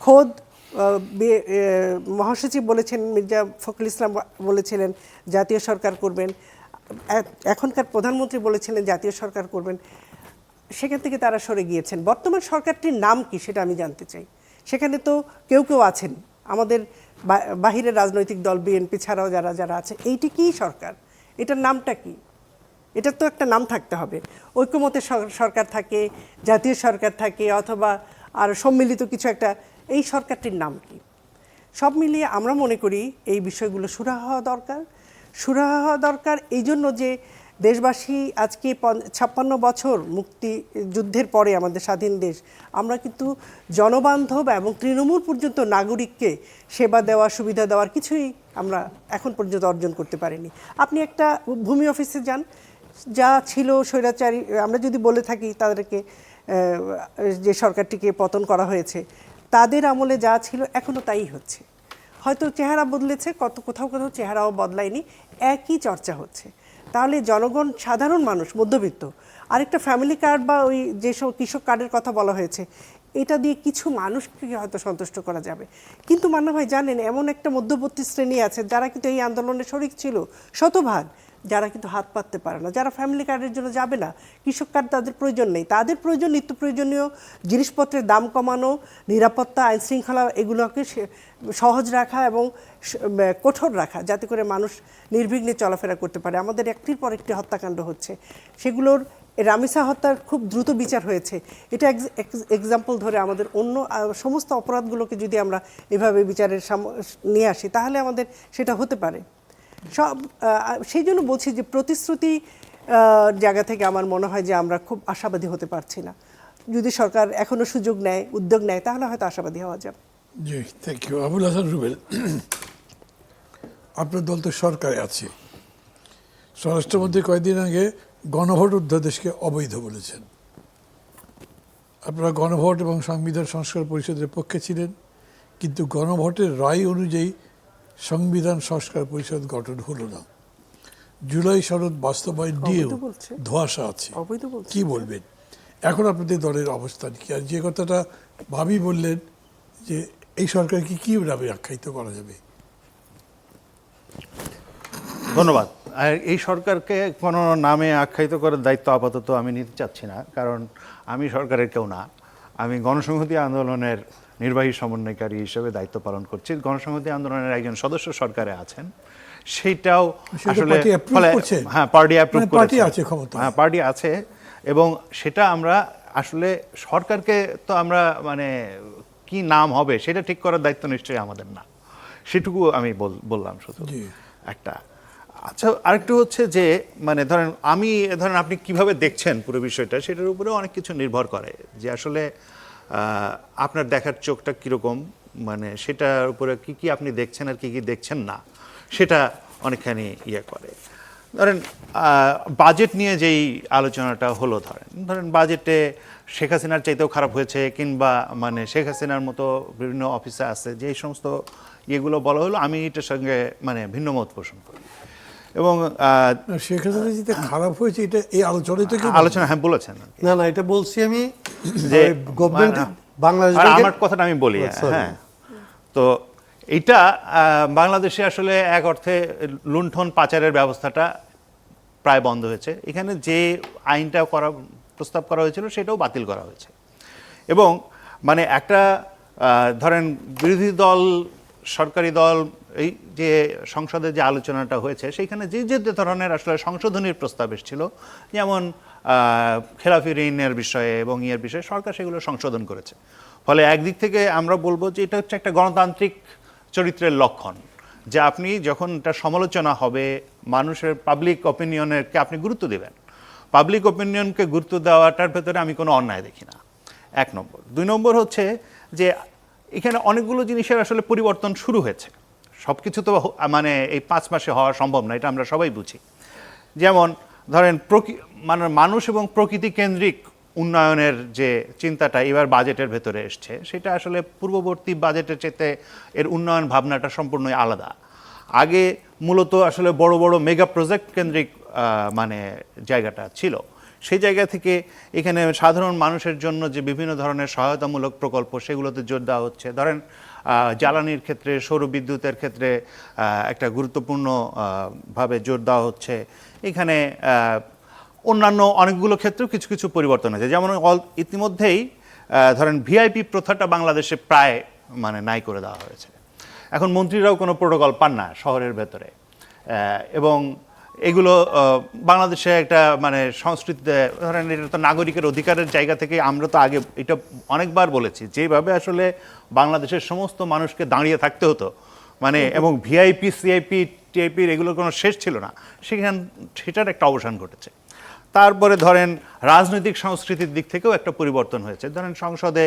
খোদ মহাসচিব বলেছেন, মির্জা ফখরুল ইসলাম বলেছিলেন জাতীয় সরকার করবেন, এখনকার প্রধানমন্ত্রী বলেছিলেন জাতীয় সরকার করবেন, সেখান থেকে তারা সরে গিয়েছেন। বর্তমান সরকারটির নাম কি সেটা আমি জানতে চাই। সেখানে তো কেউ আছেন আমাদের বাহিরের রাজনৈতিক দল, বিএনপি ছাড়াও যারা আছে, এইটি কি সরকার? এটার নামটা কি? এটার তো একটা নাম থাকতে হবে। ঐক্যমতের সরকার থাকে, জাতীয় সরকার থাকে, অথবা আর সম্মিলিত কিছু একটা, এই সরকারটির নাম কি? সব মিলিয়ে আমরা মনে করি এই বিষয়গুলো সুরাহা হওয়া দরকার। এই জন্য যে দেশবাসী আজকে 56 বছর মুক্তিযুদ্ধের পরে আমাদের স্বাধীন দেশ, আমরা কিন্তু জনবান্ধব এবং তৃণমূল পর্যন্ত নাগরিককে সেবা দেওয়া, সুবিধা দেওয়ার কিছুই আমরা এখন পর্যন্ত অর্জন করতে পারিনি। আপনি একটা ভূমি অফিসে যান, যা ছিল স্বৈরাচারী, আমরা যদি বলে থাকি তাদেরকে যে সরকারটিকে পতন করা হয়েছে, তাদের আমলে যা ছিল এখনও তাই হচ্ছে। হয়তো চেহারা বদলেছে, কোথাও কোথাও চেহারাও বদলায়নি, একই চর্চা হচ্ছে। তাহলে জনগণ, সাধারণ মানুষ, মধ্যবিত্ত, আরেকটা ফ্যামিলি কার্ড বা ওই যেসব কৃষক কার্ডের কথা বলা হয়েছে, এটা দিয়ে কিছু মানুষকে হয়তো সন্তুষ্ট করা যাবে। কিন্তু মান্না ভাই জানেন, এমন একটা মধ্যবর্তী শ্রেণী আছে যারা কিন্তু এই আন্দোলনে শরিক ছিল শতভাগ, যারা কিন্তু হাত পাততে পারে না, যারা ফ্যামিলি কার্ডের জন্য যাবে না। কৃষক কার্ড তাদের প্রয়োজন নেই, তাদের প্রয়োজন নিত্য প্রয়োজনীয় জিনিসপত্রের দাম কমানো, নিরাপত্তা, আইন শৃঙ্খলা, এগুলোকে সহজ রাখা এবং কঠোর রাখা, যাতে করে মানুষ নির্বিঘ্নে চলাফেরা করতে পারে। আমাদের একটির পর একটি হত্যাকাণ্ড হচ্ছে, সেগুলোর রামিসা হত্যার খুব দ্রুত বিচার হয়েছে। এটা এক্সাম্পল ধরে আমাদের অন্য সমস্ত অপরাধগুলোকে যদি আমরা এভাবে বিচারের নিয়ে আসি, তাহলে আমাদের সেটা হতে পারে। সব সেই জন্য বলছি যে প্রতিশ্রুতি জায়গা থেকে আমার মনে হয় যে আমরা খুব আশাবাদী হতে পারছি না। যদি সরকার এখনো সুযোগ নেয়, উদ্যোগ নেয়, তাহলে হয়তো আশাবাদী হওয়া যাবে। জি, থ্যাংক ইউ। আবুল হাসান রুবেল, আপনার দল তো সরকারে আছে। স্বরাষ্ট্রমন্ত্রী কয়েকদিন আগে গণভোট অধ্যাদেশকে অবৈধ বলেছেন। আপনারা গণভোট এবং সংবিধান সংস্কার পরিষদের পক্ষে ছিলেন, কিন্তু গণভোটের রায় অনুযায়ী সংবিধান সংস্কার পরিষদ গঠন হলো না। জুলাই সনদ বাস্তবায়ন নিয়েও ধোঁয়াশা আছে, কি বলবেন? এখন আপনাদের দলের অবস্থান কি? আর যে কথাটা ভাবি বললেন যে এই সরকারকে কি নামে আখ্যায়িত করা যাবে? ধন্যবাদ। আর এই সরকারকে কোনো নামে আখ্যায়িত করার দায়িত্ব আপাতত আমি নিতে চাচ্ছি না, কারণ আমি সরকারের কেউ না। আমি গণসংহতি আন্দোলনের নির্বাহী সমন্বয়কারী হিসেবে দায়িত্ব পালন করছি। গণসংহতি আন্দোলনের একজন সদস্য সরকারে আছেন, সেইটাও আসলে হ্যাঁ পার্টি অ্যাপ্রুভ করেছে, হ্যাঁ পার্টি আছে, এবং সেটা আমরা আসলে সরকারকে তো আমরা মানে কি নাম হবে সেটা ঠিক করার দায়িত্ব নিশ্চয়ই আমাদের না, সেটুকু আমি বললাম শুধু একটা। আচ্ছা, আরেকটু হচ্ছে যে মানে ধরেন আপনি কিভাবে দেখছেন পুরো বিষয়টা, সেটার উপরেও অনেক কিছু নির্ভর করে যে আসলে আপনার দেখার চোখটা কীরকম, মানে সেটার উপরে কি আপনি দেখছেন আর কি দেখছেন না, সেটা অনেকখানি ইয়ে করে। ধরেন বাজেট নিয়ে যেই আলোচনাটা হলো, ধরেন বাজেটে শেখ হাসিনার চাইতেও খারাপ হয়েছে, কিংবা মানে শেখ হাসিনার মতো বিভিন্ন অফিসে আছে, যে সমস্ত ইয়েগুলো বলা হলো, আমি এটার সঙ্গে মানে ভিন্ন মত পোষণ করি। এবং শেখ হাসিনা যেটা খারাপ হয়েছে এটা এই আলোচনা হ্যাঁ বলেছেন না এটা বলছি আমি যে গভর্নমেন্ট বাংলাদেশ, আমার কথাটা আমি বলি। হ্যাঁ, তো এইটা বাংলাদেশে আসলে এক অর্থে লুণ্ঠন পাচারের ব্যবস্থাটা প্রায় বন্ধ হয়েছে। এখানে যে আইনটা প্রস্তাব করা হয়েছিল সেটাও বাতিল করা হয়েছে। এবং মানে একটা ধরেন বিরোধী দল, সরকারি দল, এই যে সংসদে যে আলোচনাটা হয়েছে সেইখানে যে ধরনের আসলে সংশোধনীর প্রস্তাব এসেছিল, যেমন খেলাফি ঋণের বিষয়ে এবং ইয়ের বিষয়ে, সরকার সেগুলো সংশোধন করেছে। ফলে একদিক থেকে আমরা বলবো যে এটা হচ্ছে একটা গণতান্ত্রিক চরিত্রের লক্ষণ, যে আপনি যখন এটা সমালোচনা হবে, মানুষের পাবলিক অপিনিয়নকে আপনি গুরুত্ব দেবেন। পাবলিক অপিনিয়নকে গুরুত্ব দেওয়াটার ভেতরে আমি কোনো অন্যায় দেখি না, 1 নম্বর। 2 নম্বর হচ্ছে যে এখানে অনেকগুলো জিনিসের আসলে পরিবর্তন শুরু হয়েছে। সব কিছু তো মানে এই 5 মাসে হওয়া সম্ভব না, এটা আমরা সবাই বুঝি। যেমন ধরেন মানে মানুষ এবং প্রকৃতি কেন্দ্রিক উন্নয়নের যে চিন্তাটা এবার বাজেটের ভেতরে এসছে, সেটা আসলে পূর্ববর্তী বাজেটের চাইতে এর উন্নয়ন ভাবনাটা সম্পূর্ণই আলাদা। আগে মূলত আসলে বড় বড় মেগা প্রজেক্ট কেন্দ্রিক মানে জায়গাটা ছিল, সেই জায়গা থেকে এখানে সাধারণ মানুষের জন্য যে বিভিন্ন ধরনের সহায়তামূলক প্রকল্প, সেগুলোতে জোর দেওয়া হচ্ছে। ধরেন জ্বালানির ক্ষেত্রে, সৌরবিদ্যুতের ক্ষেত্রে একটা গুরুত্বপূর্ণ ভাবে জোর দেওয়া হচ্ছে। এখানে অন্যান্য অনেকগুলো ক্ষেত্রেও কিছু কিছু পরিবর্তন হয়েছে। যেমন ইতিমধ্যেই ধরেন ভিআইপি প্রথাটা বাংলাদেশে প্রায় মানে নাই করে দেওয়া হয়েছে। এখন মন্ত্রীরাও কোনো প্রোটোকল পান না শহরের ভেতরে, এবং এগুলো বাংলাদেশে একটা মানে সংস্কৃতিতে, ধরেন এটা তো নাগরিকের অধিকারের জায়গা থেকে আমরা তো আগে এটা অনেকবার বলেছি, যেভাবে আসলে বাংলাদেশের সমস্ত মানুষকে দাঁড়িয়ে থাকতে হতো মানে, এবং ভিআইপি, সিআইপি, টিআইপির এগুলোর কোনো শেষ ছিল না, সেটার একটা অবসান ঘটেছে। তারপরে ধরেন রাজনৈতিক সংস্কৃতির দিক থেকেও একটা পরিবর্তন হয়েছে। ধরেন সংসদে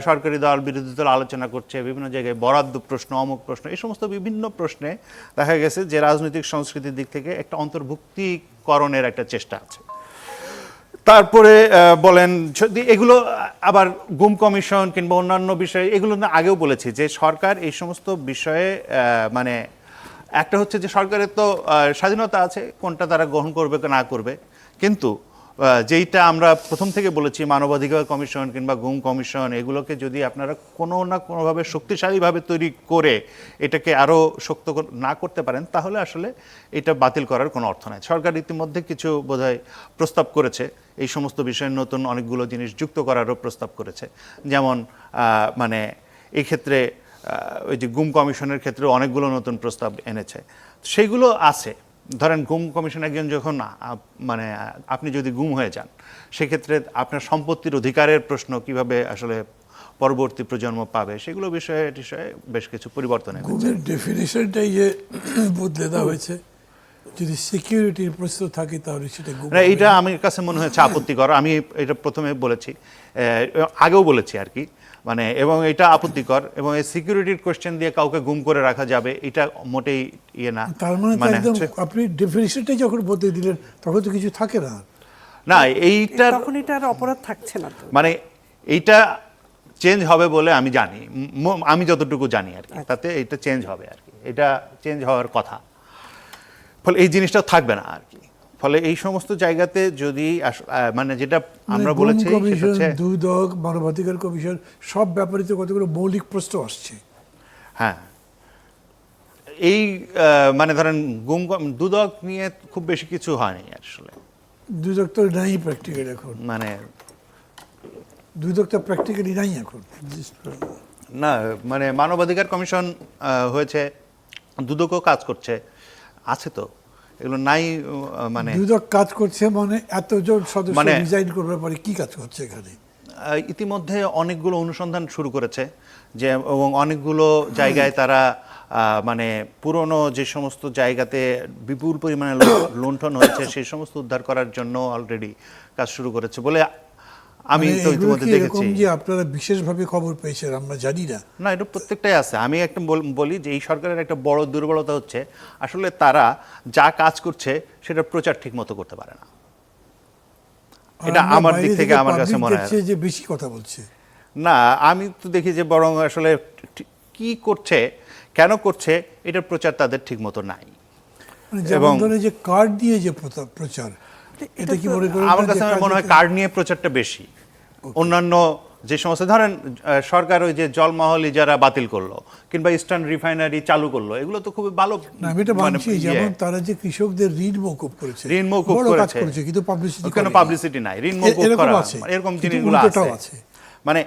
সরকারি দল, বিরোধী দল আলোচনা করছে, বিভিন্ন জায়গায় বরাদ্দ প্রশ্ন, অমুক প্রশ্ন, এই সমস্ত বিভিন্ন প্রশ্নে দেখা গেছে যে রাজনৈতিক সংস্কৃতির দিক থেকে একটা অন্তর্ভুক্তিকরণের একটা চেষ্টা আছে। তারপরে বলেন যদি এগুলো আবার গুম কমিশন কিংবা অন্যান্য বিষয় এগুলো না আগেও বলেছি যে সরকার এই সমস্ত বিষয়ে মানে একটা হচ্ছে যে সরকারের তো স্বাধীনতা আছে কোনটা তারা গ্রহণ করবে না করবে, কিন্তু যেইটা আমরা প্রথম থেকে বলেছি মানবাধিকার কমিশন কিংবা গুম কমিশন এগুলোকে যদি আপনারা কোনো না কোনোভাবে শক্তিশালীভাবে তৈরি করে এটাকে আরও শক্ত না করতে পারেন তাহলে আসলে এটা বাতিল করার কোনো অর্থ নাই। সরকার ইতিমধ্যে কিছু বোধহয় প্রস্তাব করেছে, এই সমস্ত বিষয়ে নতুন অনেকগুলো জিনিস যুক্ত করারও প্রস্তাব করেছে, যেমন মানে এই ক্ষেত্রে ওই যে গুম কমিশনের ক্ষেত্রে অনেকগুলো নতুন প্রস্তাব এনেছে, সেইগুলো আছে। ধরেন গুম কমিশন একজন যখন মানে আপনি যদি গুম হয়ে যান সেক্ষেত্রে আপনার সম্পত্তির অধিকারের প্রশ্ন কিভাবে আসলে পরবর্তী প্রজন্ম পাবে সেগুলো বিষয়ে বেশ কিছু পরিবর্তন এনেছে। গুমের ডেফিনেশনটাই যে বদলে দেওয়া হয়েছে, যদি সিকিউরিটির প্রশ্ন থাকে তাহলে সেটা গুম না, এইটা আমার কাছে মনে হয়েছে আপত্তিকর। আমি এটা প্রথমে বলেছি, আগেও বলেছি আর কি, মানে এবং এটা আপত্তিকর এবং এই সিকিউরিটির কোশ্চেন দিয়ে কাউকে গুম করে রাখা যাবে এটা মোটেই ইয়ে না। তার মানে তো একদম হচ্ছে আপনি ডেফিনেশনটাই যখন বদলে দিলেন তখন তো কিছু থাকে না। না, এইটা তখন এটা আর অপরাধ থাকছে না তো। মানে এইটা চেঞ্জ হবে বলে আমি জানি, আমি যতটুকু জানি আর কি, তাতে এটা চেঞ্জ হবে আর কি, এটা চেঞ্জ হওয়ার কথা, ফলে এই জিনিসটা থাকবে না আর কি। ফলে এই সমস্ত জায়গাতে যদি মানে যেটা আমরা বলেছি সেটা হচ্ছে দুদক, মানবাধিকার কমিশন সব ব্যাপারে তো কতগুলো মৌলিক প্রশ্ন আসছে। হ্যাঁ, এই মানে ধরেন দুদক নিয়ে খুব বেশি কিছু হয়নি আসলে, দুদক তো নাই প্র্যাকটিক্যাল এখন, মানে দুদক তো প্র্যাকটিক্যালি নাই এখন। না মানে মানবাধিকার কমিশন হয়েছে, দুদকও কাজ করছে, আছে তো, এগুলো নাই মানে দুদক কাজ করছে মানে এতজন সদস্য মানে রিজাইন করবার পরে কি কাজ হচ্ছে এখানে? ইতিমধ্যে অনেকগুলো অনুসন্ধান শুরু করেছে যে, এবং অনেকগুলো জায়গায় তারা মানে পুরনো যে সমস্ত জায়গাতে বিপুল পরিমাণে লুণ্ঠন হয়েছে সেই সমস্ত উদ্ধার করার জন্য অলরেডি কাজ শুরু করেছে বলে আমি মানে তো এগুলো ইতিমধ্যে কি দেখেছি। এরকম যে আপনারা বিশেষভাবে খবর পেয়েছেন আমরা জানি না? না, এটা প্রত্যেকটাই আছে। আমি একটা বলি যে এই সরকারের একটা বড় দুর্বলতা হচ্ছে আসলে তারা যা কাজ করছে সেটা প্রচার ঠিক মতো করতে পারে না। এটা আমরা আমার বাইরে দিক থেকে আমার কাছে public মনে হয়। দেখছে যে বেশি কথা বলছে। না, আমি তো দেখি যে বরং আসলে কি করছে, কেন করছে, এটার প্রচার তাদের ঠিক মতো নাই। মানে যেমন এবং ধরে যে কার্ড দিয়ে যে প্রচার, এটা কি মনে করেন? আমার কাছে মনে হয় কার্ড নিয়ে প্রচারটা বেশি। অন্যান্য যে সমস্ত ধরেন সরকার ওই যে জলমহল ইজারা বাতিল করলো কিংবা ইস্টার্ন রিফাইনারি চালু করলো, এগুলো তো খুবই ভালো। না, আমি এটা মানে মানছি, যেমন তারা যে কৃষকদের ঋণ মৌকুব করেছে, ঋণ মৌকুব বড় কাজ করেছে, কিন্তু পাবলিসিটি কোনো পাবলিসিটি নাই, ঋণ মৌকুব এরকম করা, আছে, এরকম কিন্তু জিনিসগুলো উল্টোটাও আছে। আছে। মানে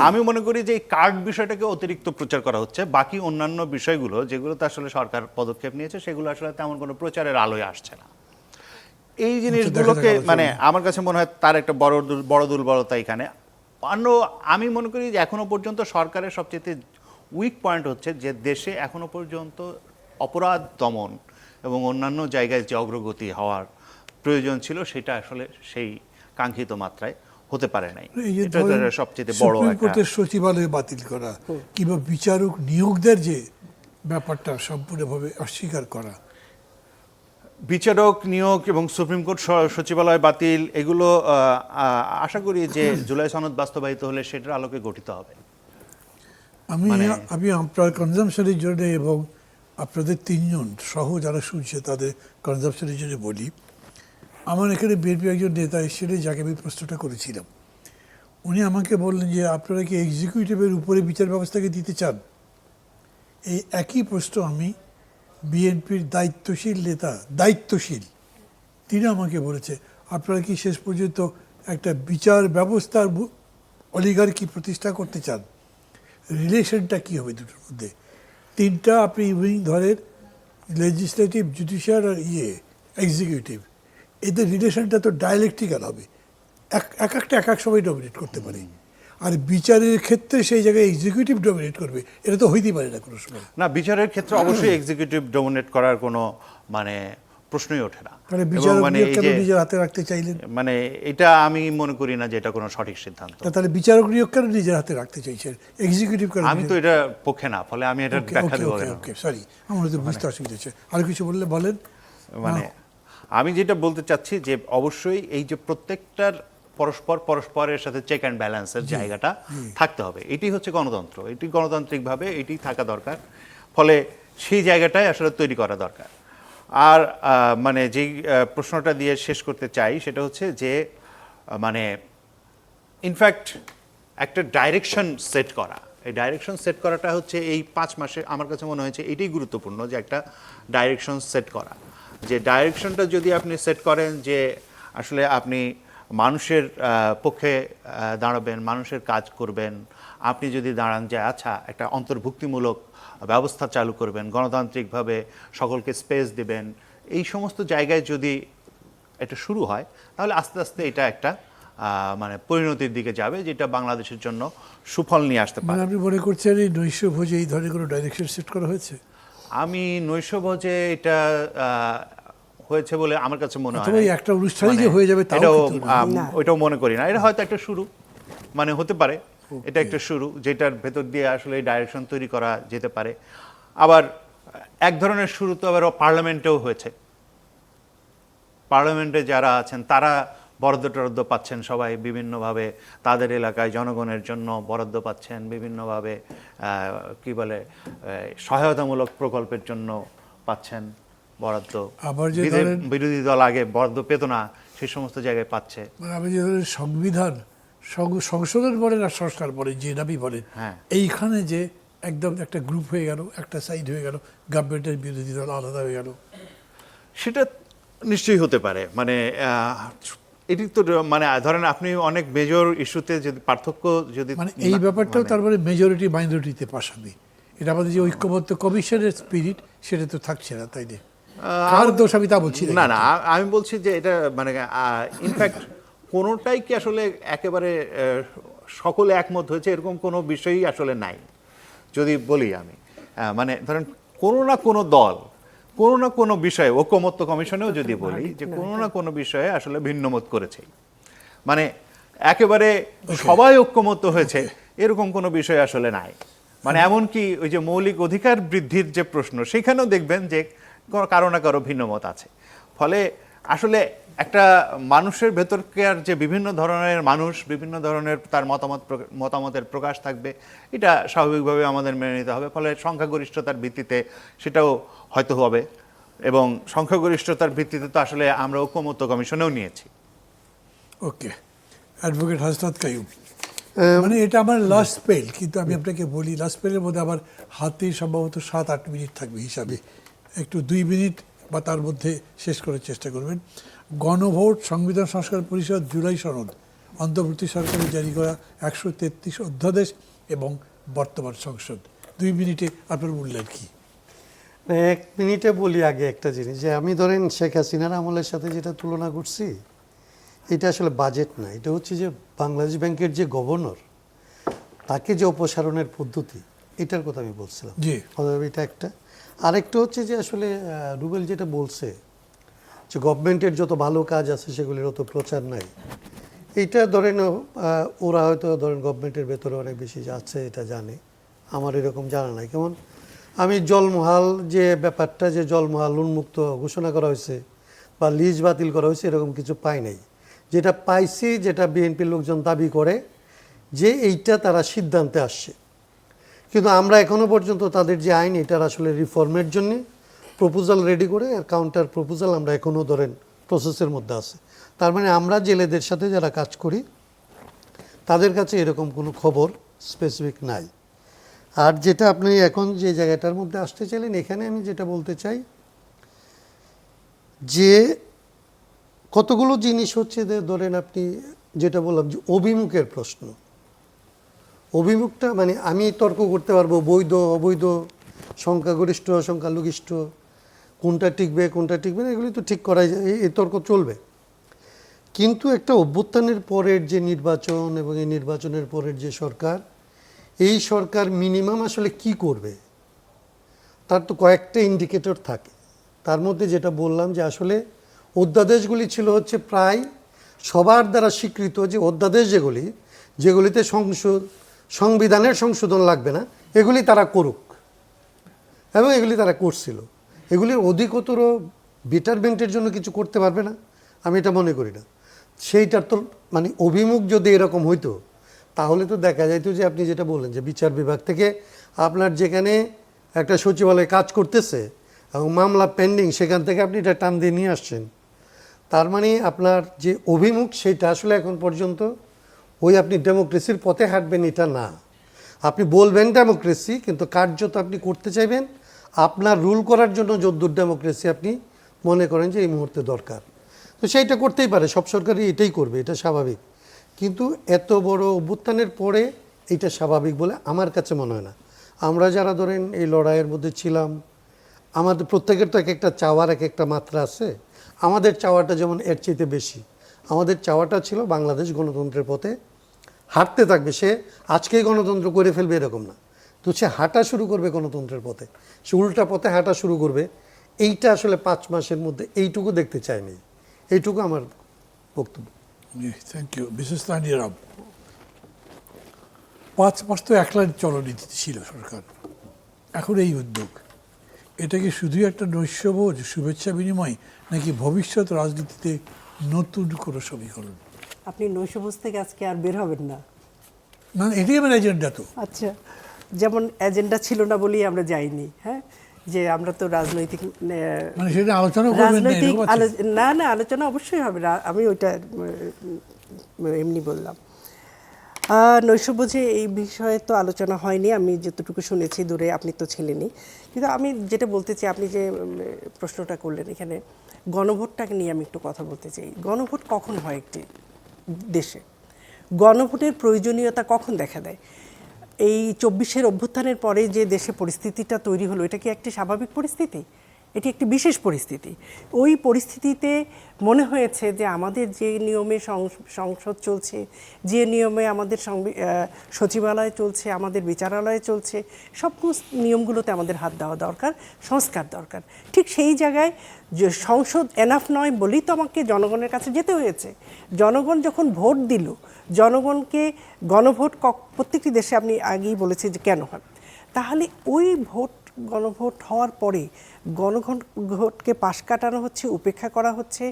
আমি মনে করি যে এই কার্ড বিষয়টাকে অতিরিক্ত প্রচার করা হচ্ছে, বাকি অন্যান্য বিষয়গুলো যেগুলোতে আসলে সরকার পদক্ষেপ নিয়েছে সেগুলো আসলে তেমন কোনো প্রচারের আলোয় আসছে না। এই জিনিসগুলোকে মানে আমার কাছে মনে হয় তার একটা বড় দুর্বলতা এখানে। আমি মনে করি যে এখনো পর্যন্ত সরকারের সবচেয়ে উইক পয়েন্ট হচ্ছে যে দেশে এখনো পর্যন্ত অপরাধ দমন এবং অন্যান্য জায়গায় যে অগ্রগতি হওয়ার প্রয়োজন ছিল সেটা আসলে সেই কাঙ্ক্ষিত মাত্রায় হতে পারে নাই। এই যে এটা ধরেন সবচেয়ে বড় সুপ্রিম একটা কোর্টের সচিবালয় বাতিল করা কিংবা বিচারক নিয়োগদের যে ব্যাপারটা সম্পূর্ণভাবে অস্বীকার করা, বিচারক নিয়োগ এবং সুপ্রিম কোর্ট সচিবালয় বাতিল, এগুলো আশা করি যে জুলাই সনদ বাস্তবায়িত হলে সেটার আলোকে গঠিত হবে। আমি আপনার কনজামশনের জন্য এবং আপনাদের তিনজন সহ যারা শুনছে তাদের কনজামশনের জন্য বলি, আমার এখানে বিএনপি একজন নেতা এসেছিলেন যাকে আমি প্রশ্নটা করেছিলাম। উনি আমাকে বললেন যে আপনারা কি এক্সিকিউটিভের উপরে বিচার ব্যবস্থাকে দিতে চান? এই একই প্রশ্ন আমি বিএনপির দায়িত্বশীল তিনি আমাকে বলেছে, আপনারা কি শেষ পর্যন্ত একটা বিচার ব্যবস্থার অলিগার্কি প্রতিষ্ঠা করতে চান? রিলেশনটা কী হবে দুটোর মধ্যে? তিনটা আপনি উইং ধরেন, লেজিসলেটিভ, জুডিশিয়াল আর এক্সিকিউটিভ, এদের রিলেশনটা তো ডায়ালেকটিক্যাল হবে, এক একটা এক এক সময় ডমিনেট করতে পারে। আর বিচারের ক্ষেত্রে সেই জায়গায় এক্সিকিউটিভ ডমিনেট করবে, এটা তো হইতেই পারে না কোনো সময়। না, বিচারের ক্ষেত্রে অবশ্যই এক্সিকিউটিভ ডমিনেট করার কোনো মানে প্রশ্নই ওঠে না। তাহলে বিচারক নিয়োগ কেন নিজের হাতে রাখতে চাইলেন? মানে এটা আমি মনে করি না যে এটা কোনো সঠিক সিদ্ধান্ত। তাহলে বিচারক নিয়োগ কেন নিজের হাতে রাখতে চাইছেন? এক্সিকিউটিভ কেন? আমি তো এটা পক্ষে না, ফলে আমি এটা ব্যাখ্যা দেব না। ওকে, সরি, আমার তো বুঝতে অসুবিধা হচ্ছে। আর কিছু বললে বলেন। মানে আমি যেটা বলতে চাচ্ছি যে অবশ্যই এই যে প্রত্যেকটার পরস্পরের সাথে চেক অ্যান্ড ব্যালেন্সের জায়গাটা থাকতে হবে, এটি হচ্ছে গণতন্ত্র, এটি গণতান্ত্রিকভাবে এটি থাকা দরকার, ফলে সেই জায়গাটাই আসলে তৈরি করা দরকার। আর মানে যেই প্রশ্নটা দিয়ে শেষ করতে চাই সেটা হচ্ছে যে মানে ইনফ্যাক্ট একটা ডাইরেকশন সেট করা, এই ডাইরেকশন সেট করাটা হচ্ছে এই 5 মাসে আমার কাছে মনে হয়েছে এটাই গুরুত্বপূর্ণ, যে একটা ডাইরেকশন সেট করা, যে ডাইরেকশনটা যদি আপনি সেট করেন যে আসলে আপনি মানুষের পক্ষে দাঁড়াবেন, মানুষের কাজ করবেন, আপনি যদি দাঁড়ান যে আচ্ছা একটা অন্তর্ভুক্তিমূলক ব্যবস্থা চালু করবেন, গণতান্ত্রিকভাবে সকলকে স্পেস দিবেন, এই সমস্ত জায়গায় যদি এটা শুরু হয় তাহলে আস্তে আস্তে এটা একটা মানে পরিণতির দিকে যাবে, যেটা বাংলাদেশের জন্য সুফল নিয়ে আসতে পারে। মানে আপনি মনে করছেন এই নৈশভোজে এই ধরনের কোনো ডাইরেকশন সেট করা হয়েছে? আমি নৈশভোজে এটা হয়েছে বলে আমার কাছে মনে হয় অথবা না। এই একটা অনুষ্ঠানই যে হয়ে যাবে তাও এটাও কিন্তু না। ওইটাও মনে করি না, এটা হয়তো একটা শুরু, মানে হতে পারে এটা একটা শুরু যেটার ভেতর দিয়ে আসলে ডাইরেকশন তৈরি করা যেতে পারে। আবার এক ধরনের শুরু তো আবার পার্লামেন্টেও হয়েছে, পার্লামেন্টে যারা আছেন তারা বরাদ্দ টরাদ্দ পাচ্ছেন, সবাই বিভিন্নভাবে তাদের এলাকায় জনগণের জন্য বরাদ্দ পাচ্ছেন, বিভিন্নভাবে কি বলে সহায়তামূলক প্রকল্পের জন্য পাচ্ছেন বরাদ্দ। আবার যে বিরোধী দল আগে বরাদ্দ পেত না, সেই সমস্ত জায়গায় পাচ্ছে। মানে আমি যে ধরনের সংবিধান সংশোধন বলেন আর সংস্কার বলেন, যে নামই বলেন, হ্যাঁ। এইখানে যে একদম একটা গ্রুপ হয়ে গেল, একটা সাইড হয়ে গেল, গভর্নমেন্টের বিরোধী দল আলাদা হয়ে গেল, সেটা নিশ্চয়ই হতে পারে। মানে এটি তো মানে ধরেন আপনি অনেক মেজর ইস্যুতে যদি পার্থক্য যদি মানে এই ব্যাপারটাও তারপরে মেজরিটি মাইনরিটিতে পাশাবি, এটা আমাদের যে ঐক্যবদ্ধ কমিশনের স্পিরিট সেটা তো থাকছে না, তাই না? কার দোষ আমি তা বলছি না না, আমি বলছি যে এটা মানে ইনফ্যাক্ট কোনোটাই কি আসলে একেবারে সকলে একমত হয়েছে এরকম কোনো বিষয়ই আসলে নাই। যদি বলি আমি মানে ধরেন কোনো না কোনো দল কোনো না কোনো বিষয়ে, ঐকমত্য কমিশনেও যদি বলি যে কোনো না কোনো বিষয়ে আসলে ভিন্নমত করেছে, মানে একেবারে সবাই ঐক্যমত্য হয়েছে এরকম কোনো বিষয় আসলে নাই। মানে এমনকি ওই যে মৌলিক অধিকার বৃদ্ধির যে প্রশ্ন, সেখানেও দেখবেন যে কারো না কারো ভিন্নমত আছে। ফলে আসলে একটা মানুষের ভেতরকার যে বিভিন্ন ধরনের মানুষ, বিভিন্ন ধরনের তার মতামতের প্রকাশ থাকবে, এটা স্বাভাবিকভাবে আমাদের মেনে নিতে হবে। ফলে সংখ্যাগরিষ্ঠতার ভিত্তিতে সেটাও হয়তো হবে, এবং সংখ্যাগরিষ্ঠতার ভিত্তিতে তো আসলে আমরা ঐকমত্য কমিশনেও নিয়েছি। ওকে, অ্যাডভোকেট হাসনাত কাইয়ুম, মানে এটা আমার লাস্ট স্পেল, কিন্তু আমি আপনাকে বলি লাস্ট স্পেলের মধ্যে আমার হাতে সম্ভবত 7-8 মিনিট থাকবে হিসাবে, একটু 2 মিনিট বা তার মধ্যে শেষ করার চেষ্টা করবেন। গণভোট, সংবিধান সংস্কার পরিষদ, জুলাই সনদ, অন্তর্বর্তী সরকারের জারি করা 133 অধ্যাদেশ এবং বর্তমান সংসদ, 2 মিনিটে আপনার মূল্যায়ন কি? 1 মিনিটে বলি আগে একটা জিনিস, যে আমি ধরেন শেখ হাসিনার আমলের সাথে যেটা তুলনা করছি, এটা আসলে বাজেট না, এটা হচ্ছে যে বাংলাদেশ ব্যাংকের যে গভর্নর, তাকে যে অপসারণের পদ্ধতি, এটার কথা আমি বলছিলাম। জি, এটা একটা। আরেকটা হচ্ছে যে আসলে রুবেল যেটা বলছে যে গভর্নমেন্টের যত ভালো কাজ আছে সেগুলির অত প্রচার নাই, এইটা ধরেন ওরা হয়তো ধরেন গভর্নমেন্টের ভেতরে অনেক বেশি যাচ্ছে, এটা জানে, আমার এরকম জানা নাই। কেমন আমি জলমহাল যে ব্যাপারটা, যে জলমহাল উন্মুক্ত ঘোষণা করা হয়েছে বা লিজ বাতিল করা হয়েছে, এরকম কিছু পাই নাই। যেটা পাইছি, যেটা বিএনপির লোকজন দাবি করে যে এইটা তারা সিদ্ধান্তে আসছে, কিন্তু আমরা এখনো পর্যন্ত তাদের যে আইন, এটার আসলে রিফর্মের জন্য প্রপোজাল রেডি করে, আর কাউন্টার প্রপোজাল আমরা এখনও ধরেন প্রসেসের মধ্যে আছে। তার মানে আমরা জেলেদের সাথে যারা কাজ করি তাদের কাছে এরকম কোনো খবর স্পেসিফিক নাই। আর যেটা আপনি এখন যে জায়গাটার মধ্যে আসতে চাইলেন, এখানে আমি যেটা বলতে চাই যে কতগুলো জিনিস হচ্ছে যে ধরেন আপনি যেটা বললাম যে অভিমুখের প্রশ্ন, অভিমুখটা মানে আমি তর্ক করতে পারবো বৈধ অবৈধ, সংখ্যাগরিষ্ঠ সংখ্যালঘিষ্ঠ, কোনটা টিকবে কোনটা টিকবে না, এগুলি তো ঠিক করাই যায়, এই তর্ক চলবে। কিন্তু একটা অভ্যুত্থানের পরের যে নির্বাচন এবং এই নির্বাচনের পরের যে সরকার, এই সরকার মিনিমাম আসলে কি করবে তার তো কয়েকটা ইন্ডিকেটর থাকে। তার মধ্যে যেটা বললাম যে আসলে অধ্যাদেশগুলি ছিল হচ্ছে প্রায় সবার দ্বারা স্বীকৃত, যে অধ্যাদেশ যেগুলিতে সংবিধানের সংশোধন লাগবে না, এগুলি তারা করুক, এবং এগুলি তারা করছিল। এগুলির অধিকতর বেটারমেন্টের জন্য কিছু করতে পারবে না? আমি এটা মনে করি না। সেইটার তো মানে অভিমুখ যদি এরকম হইতো, তাহলে তো দেখা যাইতো যে আপনি যেটা বললেন যে বিচার বিভাগ থেকে আপনার যেখানে একটা সচিবালয় কাজ করতেছে এবং মামলা পেন্ডিং, সেখান থেকে আপনি এটা টান দিয়ে নিয়ে আসছেন। তার মানে আপনার যে অভিমুখ সেটা আসলে এখন পর্যন্ত ওই আপনি ডেমোক্রেসির পথে হাঁটবেন এটা না। আপনি বলবেন ডেমোক্রেসি, কিন্তু কার্যত আপনি করতে চাইবেন আপনার রুল করার জন্য যদ্দূর ডেমোক্রেসি আপনি মনে করেন যে এই মুহূর্তে দরকার, তো সেইটা করতেই পারে, সব সরকারই এটাই করবে, এটা স্বাভাবিক। কিন্তু এত বড় অভ্যুত্থানের পরে এটা স্বাভাবিক বলে আমার কাছে মনে হয় না। আমরা যারা ধরেন এই লড়াইয়ের মধ্যে ছিলাম, আমাদের প্রত্যেকের তো এক একটা চাওয়ার এক একটা মাত্রা আছে। আমাদের চাওয়াটা যেমন এর চাইতে বেশি। আমাদের চাওয়াটা ছিল বাংলাদেশ গণতন্ত্রের পথে হাঁটতে থাকবে। সে আজকেই গণতন্ত্র করে ফেলবে এরকম না, তো সে হাঁটা শুরু করবে গণতন্ত্রের পথে, সে উল্টা পথে হাঁটা শুরু করবে। এইটা আসলে 5 মাসের মধ্যে এইটুকু দেখতে চাইনি, এইটুকু আমার বক্তব্য। Thank you. বিশেষ তানিরাম, 5 মাস তো একলা চলনীতি ছিল সরকার, এখন এই উদ্যোগ, এটা কি শুধুই একটা নৈশভোজ, শুভেচ্ছা বিনিময়, নাকি ভবিষ্যৎ রাজনীতিতে নতুন কোনো সমীকরণ? আপনি নৈশভোজ থেকে আজকে আর বের হবেন না। না, এটাই আমার এজেন্ডা। তো আচ্ছা, যেমন এজেন্ডা ছিল না বলেই আমরা যাইনি, হ্যাঁ, যে আমরা তো রাজনৈতিক মানে সেটা আলোচনা করবেন না রাজনৈতিক এরকম আছে? না, আলোচনা অবশ্যই হবে। আমি ওইটা এমনি বললাম। নৈশভোজে এই বিষয়ে তো আলোচনা হয়নি, আমি যতটুকু শুনেছি দূরে, আপনি তো ছিলেনই। কিন্তু আমি যেটা বলতে চাই, আপনি যে প্রশ্নটা করলেন এখানে গণভোটটাকে নিয়ে আমি একটু কথা বলতে চাই। গণভোট কখন হয় একটি দেশে? গণভোটের প্রয়োজনীয়তা কখন দেখা দেয়? এই 24-এর অভ্যুত্থানের পরে যে দেশে পরিস্থিতিটা তৈরি হলো, এটা কি একটি স্বাভাবিক পরিস্থিতি? এটি একটি বিশেষ পরিস্থিতি। ওই পরিস্থিতিতে মনে হয়েছে যে আমাদের যে নিয়মে সংসদ চলছে, যে নিয়মে আমাদের সচিবালয় চলছে, আমাদের বিচারালয় চলছে, সব নিয়মগুলোতে আমাদের হাত দেওয়া দরকার, সংস্কার দরকার। ঠিক সেই জায়গায় যে সংসদ এনাফ নয় বলেই তো আমাকে জনগণের কাছে যেতে হয়েছে। জনগণ যখন ভোট দিল, জনগণকে গণভোট প্রত্যেকটি দেশে আপনি আগেই বলেছেন যে কেন হয়, তাহলে ওই গণভোট হওয়ার পরে গণভোটকে পাশ কাটানো হচ্ছে, উপেক্ষা করা হচ্ছে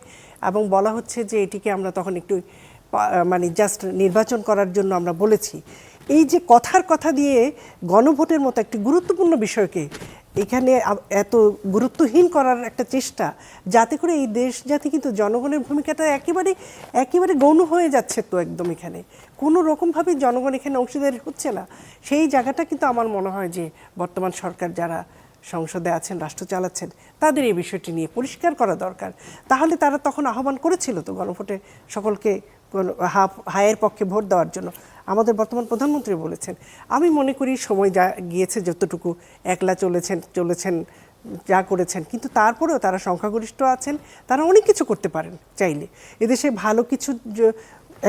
এবং বলা হচ্ছে যে এটিকে আমরা তখন একটু মানে জাস্ট নির্বাচন করার জন্য আমরা বলেছি। এই যে কথার কথা দিয়ে গণভোটের মতো একটি গুরুত্বপূর্ণ বিষয়কে এখানে এত গুরুত্বহীন করার একটা চেষ্টা, যাতে করে এই দেশ জাতি কিন্তু জনগণের ভূমিকাটা একেবারে গৌণ হয়ে যাচ্ছে। তো একদম এখানে কোনো রকমভাবে জনগণ এখানে অংশীদারি হচ্ছে না। সেই জায়গাটা কিন্তু আমার মনে হয় যে বর্তমান সরকার যারা সংসদে আছেন, রাষ্ট্র চালাচ্ছেন, তাদের এই বিষয়টি নিয়ে পরিষ্কার করা দরকার। তাহলে তারা তখন আহ্বান করেছিল তো গণভোটে সকলকে হায়ের পক্ষে ভোট দেওয়ার জন্য। আমাদের বর্তমান প্রধানমন্ত্রী বলেছেন। আমি মনে করি সময় যা গিয়েছে, যতটুকু একলা চলেছেন যা করেছেন, কিন্তু তারপরেও তারা সংখ্যাগরিষ্ঠ আছেন, তারা অনেক কিছু করতে পারেন চাইলে। এদেশে ভালো কিছু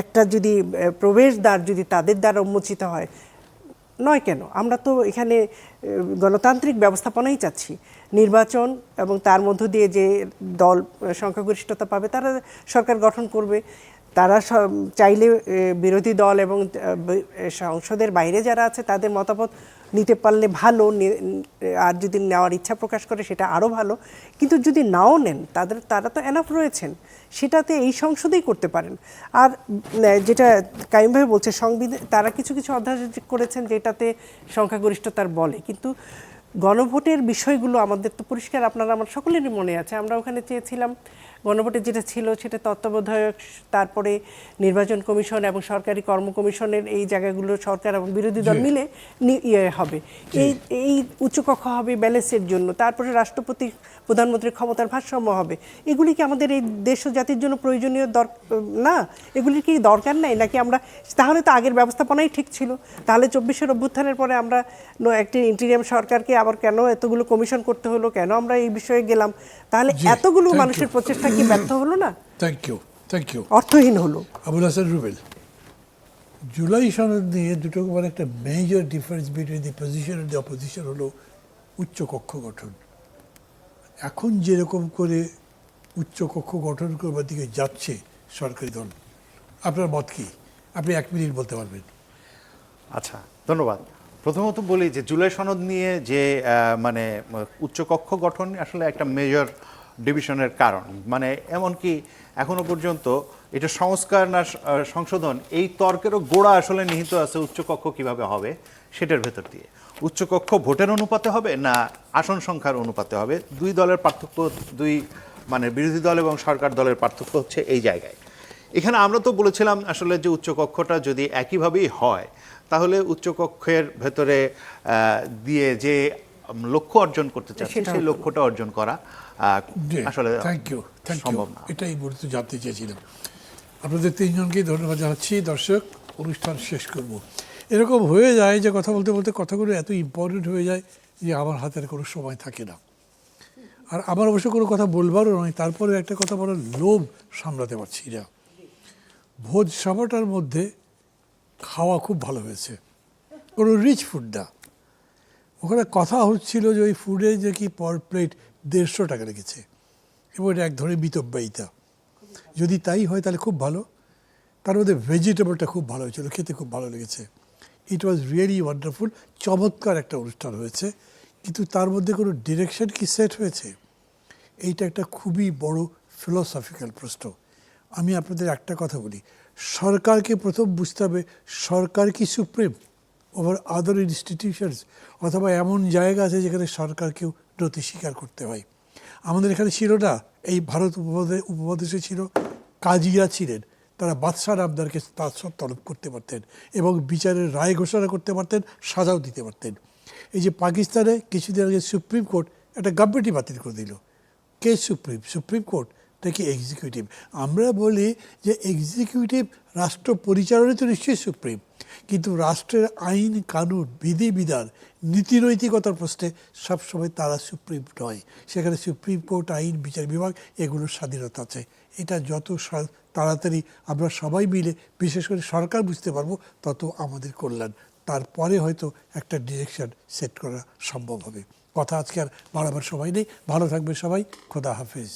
একটা যদি প্রবেশদ্বার যদি তাদের দ্বারা উন্মোচিত হয়, নয় কেন? আমরা তো এখানে গণতান্ত্রিক ব্যবস্থাপনাই চাচ্ছি। নির্বাচন এবং তার মধ্য দিয়ে যে দল সংখ্যাগরিষ্ঠতা পাবে তারা সরকার গঠন করবে। তারা চাইলে বিরোধী দল এবং সংসদের বাইরে যারা আছে তাদের মতামত নিতে পারলে ভালো, আর যদি নেওয়ার ইচ্ছা প্রকাশ করে সেটা আরও ভালো। কিন্তু যদি নাও নেন, তারা তো এনাফ রয়েছেন, সেটাতে এই সংসদেই করতে পারেন। আর যেটা কাইম ভাই বলছে, সংবিধান তারা কিছু অধ্যায় করেছেন যেটাতে সংখ্যাগরিষ্ঠতার বলে, কিন্তু গণভোটের বিষয়গুলো আমাদের তো পরিষ্কার, আপনারা আমার সকলেরই মনে আছে। আমরা ওখানে চেয়েছিলাম গণভোটে যেটা ছিল সেটা তত্ত্বাবধায়ক, তারপরে নির্বাচন কমিশন এবং সরকারি কর্ম কমিশনের এই জায়গাগুলো সরকার এবং বিরোধী দল মিলে হবে, এই উচ্চকক্ষ হবে ব্যালেন্সের জন্য, তারপরে রাষ্ট্রপতি প্রধানমন্ত্রীর ক্ষমতার ভারসাম্য হবে। এগুলি কি আমাদের এই দেশ ও জাতির জন্য প্রয়োজনীয় না? এগুলির কি দরকার নাই নাকি? আমরা তাহলে তো আগের ব্যবস্থাপনাই ঠিক ছিল। তাহলে 24-এর অভ্যুত্থানের পরে আমরা একটি ইন্টিরিয়াম সরকারকে আবার কেন এতগুলো কমিশন করতে হলো, কেন আমরা এই বিষয়ে গেলাম? তাহলে এতগুলো মানুষের প্রচেষ্টা কি ব্যর্থ হলো না? Thank you. অর্থহীন হলো। আবুল হাসান রুবেল, জুলাই সনদ নিয়ে দুটো মানে একটা major difference between the position and the opposition হলো উচ্চকক্ষ গঠন। এখন যেরকম করে উচ্চকক্ষ গঠন করবার দিকে যাচ্ছে সরকারি দল, আপনার মত কি? আপনি 1 মিনিট বলতে পারবেন। আচ্ছা, ধন্যবাদ। প্রথমত বলি যে জুলাই সনদ নিয়ে যে মানে উচ্চকক্ষ গঠন আসলে একটা মেজর ডিভিশনের কারণ? মানে এমনকি এখনো পর্যন্ত এটা সংস্কার না সংশোধন, এই তর্কেরও গোড়া আসলে নিহিত আছে উচ্চকক্ষ কিভাবে হবে সেটার ভেতর দিয়ে। উচ্চকক্ষ ভোটের অনুপাতে হবে না আসন সংখ্যার অনুপাতে হবে? দুই দলের পার্থক্য, মানে বিরোধী দল এবং সরকার দলের পার্থক্য হচ্ছে এই জায়গায়। এখানে আমরা তো বলেছিলাম আসলে যে উচ্চকক্ষটা যদি একইভাবেই হয় তাহলে উচ্চকক্ষের ভেতরে দিয়ে যে লক্ষ্য অর্জন করতে চাচ্ছে সেই লক্ষ্যটা অর্জন করা আসলে থ্যাংক ইউ সম্ভব না। এটাই বলতে জানতে চেয়েছিলাম। আপনাদের তিনজনকেই ধন্যবাদ জানাচ্ছি। দর্শক, অনুষ্ঠান শেষ করব। এরকম হয়ে যায় যে কথা বলতে বলতে কথাগুলো এত ইম্পর্টেন্ট হয়ে যায় যে আমার হাতের কোনো সময় থাকে না। আর আমার অবশ্য কোনো কথা বলবারও নয়, তারপরে একটা কথা বলার লোভ সামলাতে পারছি না। ভোজ সভাটার মধ্যে খাওয়া খুব ভালো হয়েছে, কোনো রিচ ফুড না। ওখানে কথা হচ্ছিল যে ওই ফুডে যে কি পার প্লেট 150 টাকা লেগেছে, এবং এটা এক ধরনের মিতব্যয়িতা। যদি তাই হয় তাহলে খুব ভালো। তার মধ্যে ভেজিটেবলটা খুব ভালো হয়েছিল, খেতে খুব ভালো লেগেছে। ইট ওয়াজ রিয়েলি ওয়ান্ডারফুল। চমৎকার একটা অনুষ্ঠান হয়েছে, কিন্তু তার মধ্যে কোনো ডিরেকশন কি সেট হয়েছে? এইটা একটা খুবই বড় ফিলোসফিক্যাল প্রশ্ন। আমি আপনাদের একটা কথা বলি, সরকারকে প্রথম বুঝতে হবে সরকার কি সুপ্রিম ওভার আদার ইনস্টিটিউশনস, অথবা এমন জায়গা আছে যেখানে সরকারকেও নতি স্বীকার করতে হয়। আমাদের এখানে ছিল না, এই ভারত উপমহাদেশে ছিল, কাজীরা ছিলেন, তারা বাদশাহ আবদারকে তার সব তলব করতে পারতেন এবং বিচারের রায় ঘোষণা করতে পারতেন, সাজাও দিতে পারতেন। এই যে পাকিস্তানে কিছুদিন আগে সুপ্রিম কোর্ট একটা গভর্নমেন্টই বাতিল করে দিল। কে সুপ্রিম? সুপ্রিম কোর্ট নাকি এক্সিকিউটিভ? আমরা বলি যে এক্সিকিউটিভ রাষ্ট্র পরিচালনা তো নিশ্চয়ই সুপ্রিম, কিন্তু রাষ্ট্রের আইন কানুন বিধিবিধান নীতিনৈতিকতার প্রশ্নে সবসময় তারা সুপ্রিম নয়। সেখানে সুপ্রিম কোর্ট, আইন বিচার বিভাগ, এগুলোর স্বাধীনতা আছে। এটা যত তাড়াতাড়ি আমরা সবাই মিলে, বিশেষ করে সরকার বুঝতে পারবো, তত আমাদের কল্যাণ। তারপরে হয়তো একটা ডিরেকশন সেট করা সম্ভব হবে। কথা আজকে আর বাড়াবার সময় নেই। ভালো থাকবে সবাই। খোদা হাফেজ।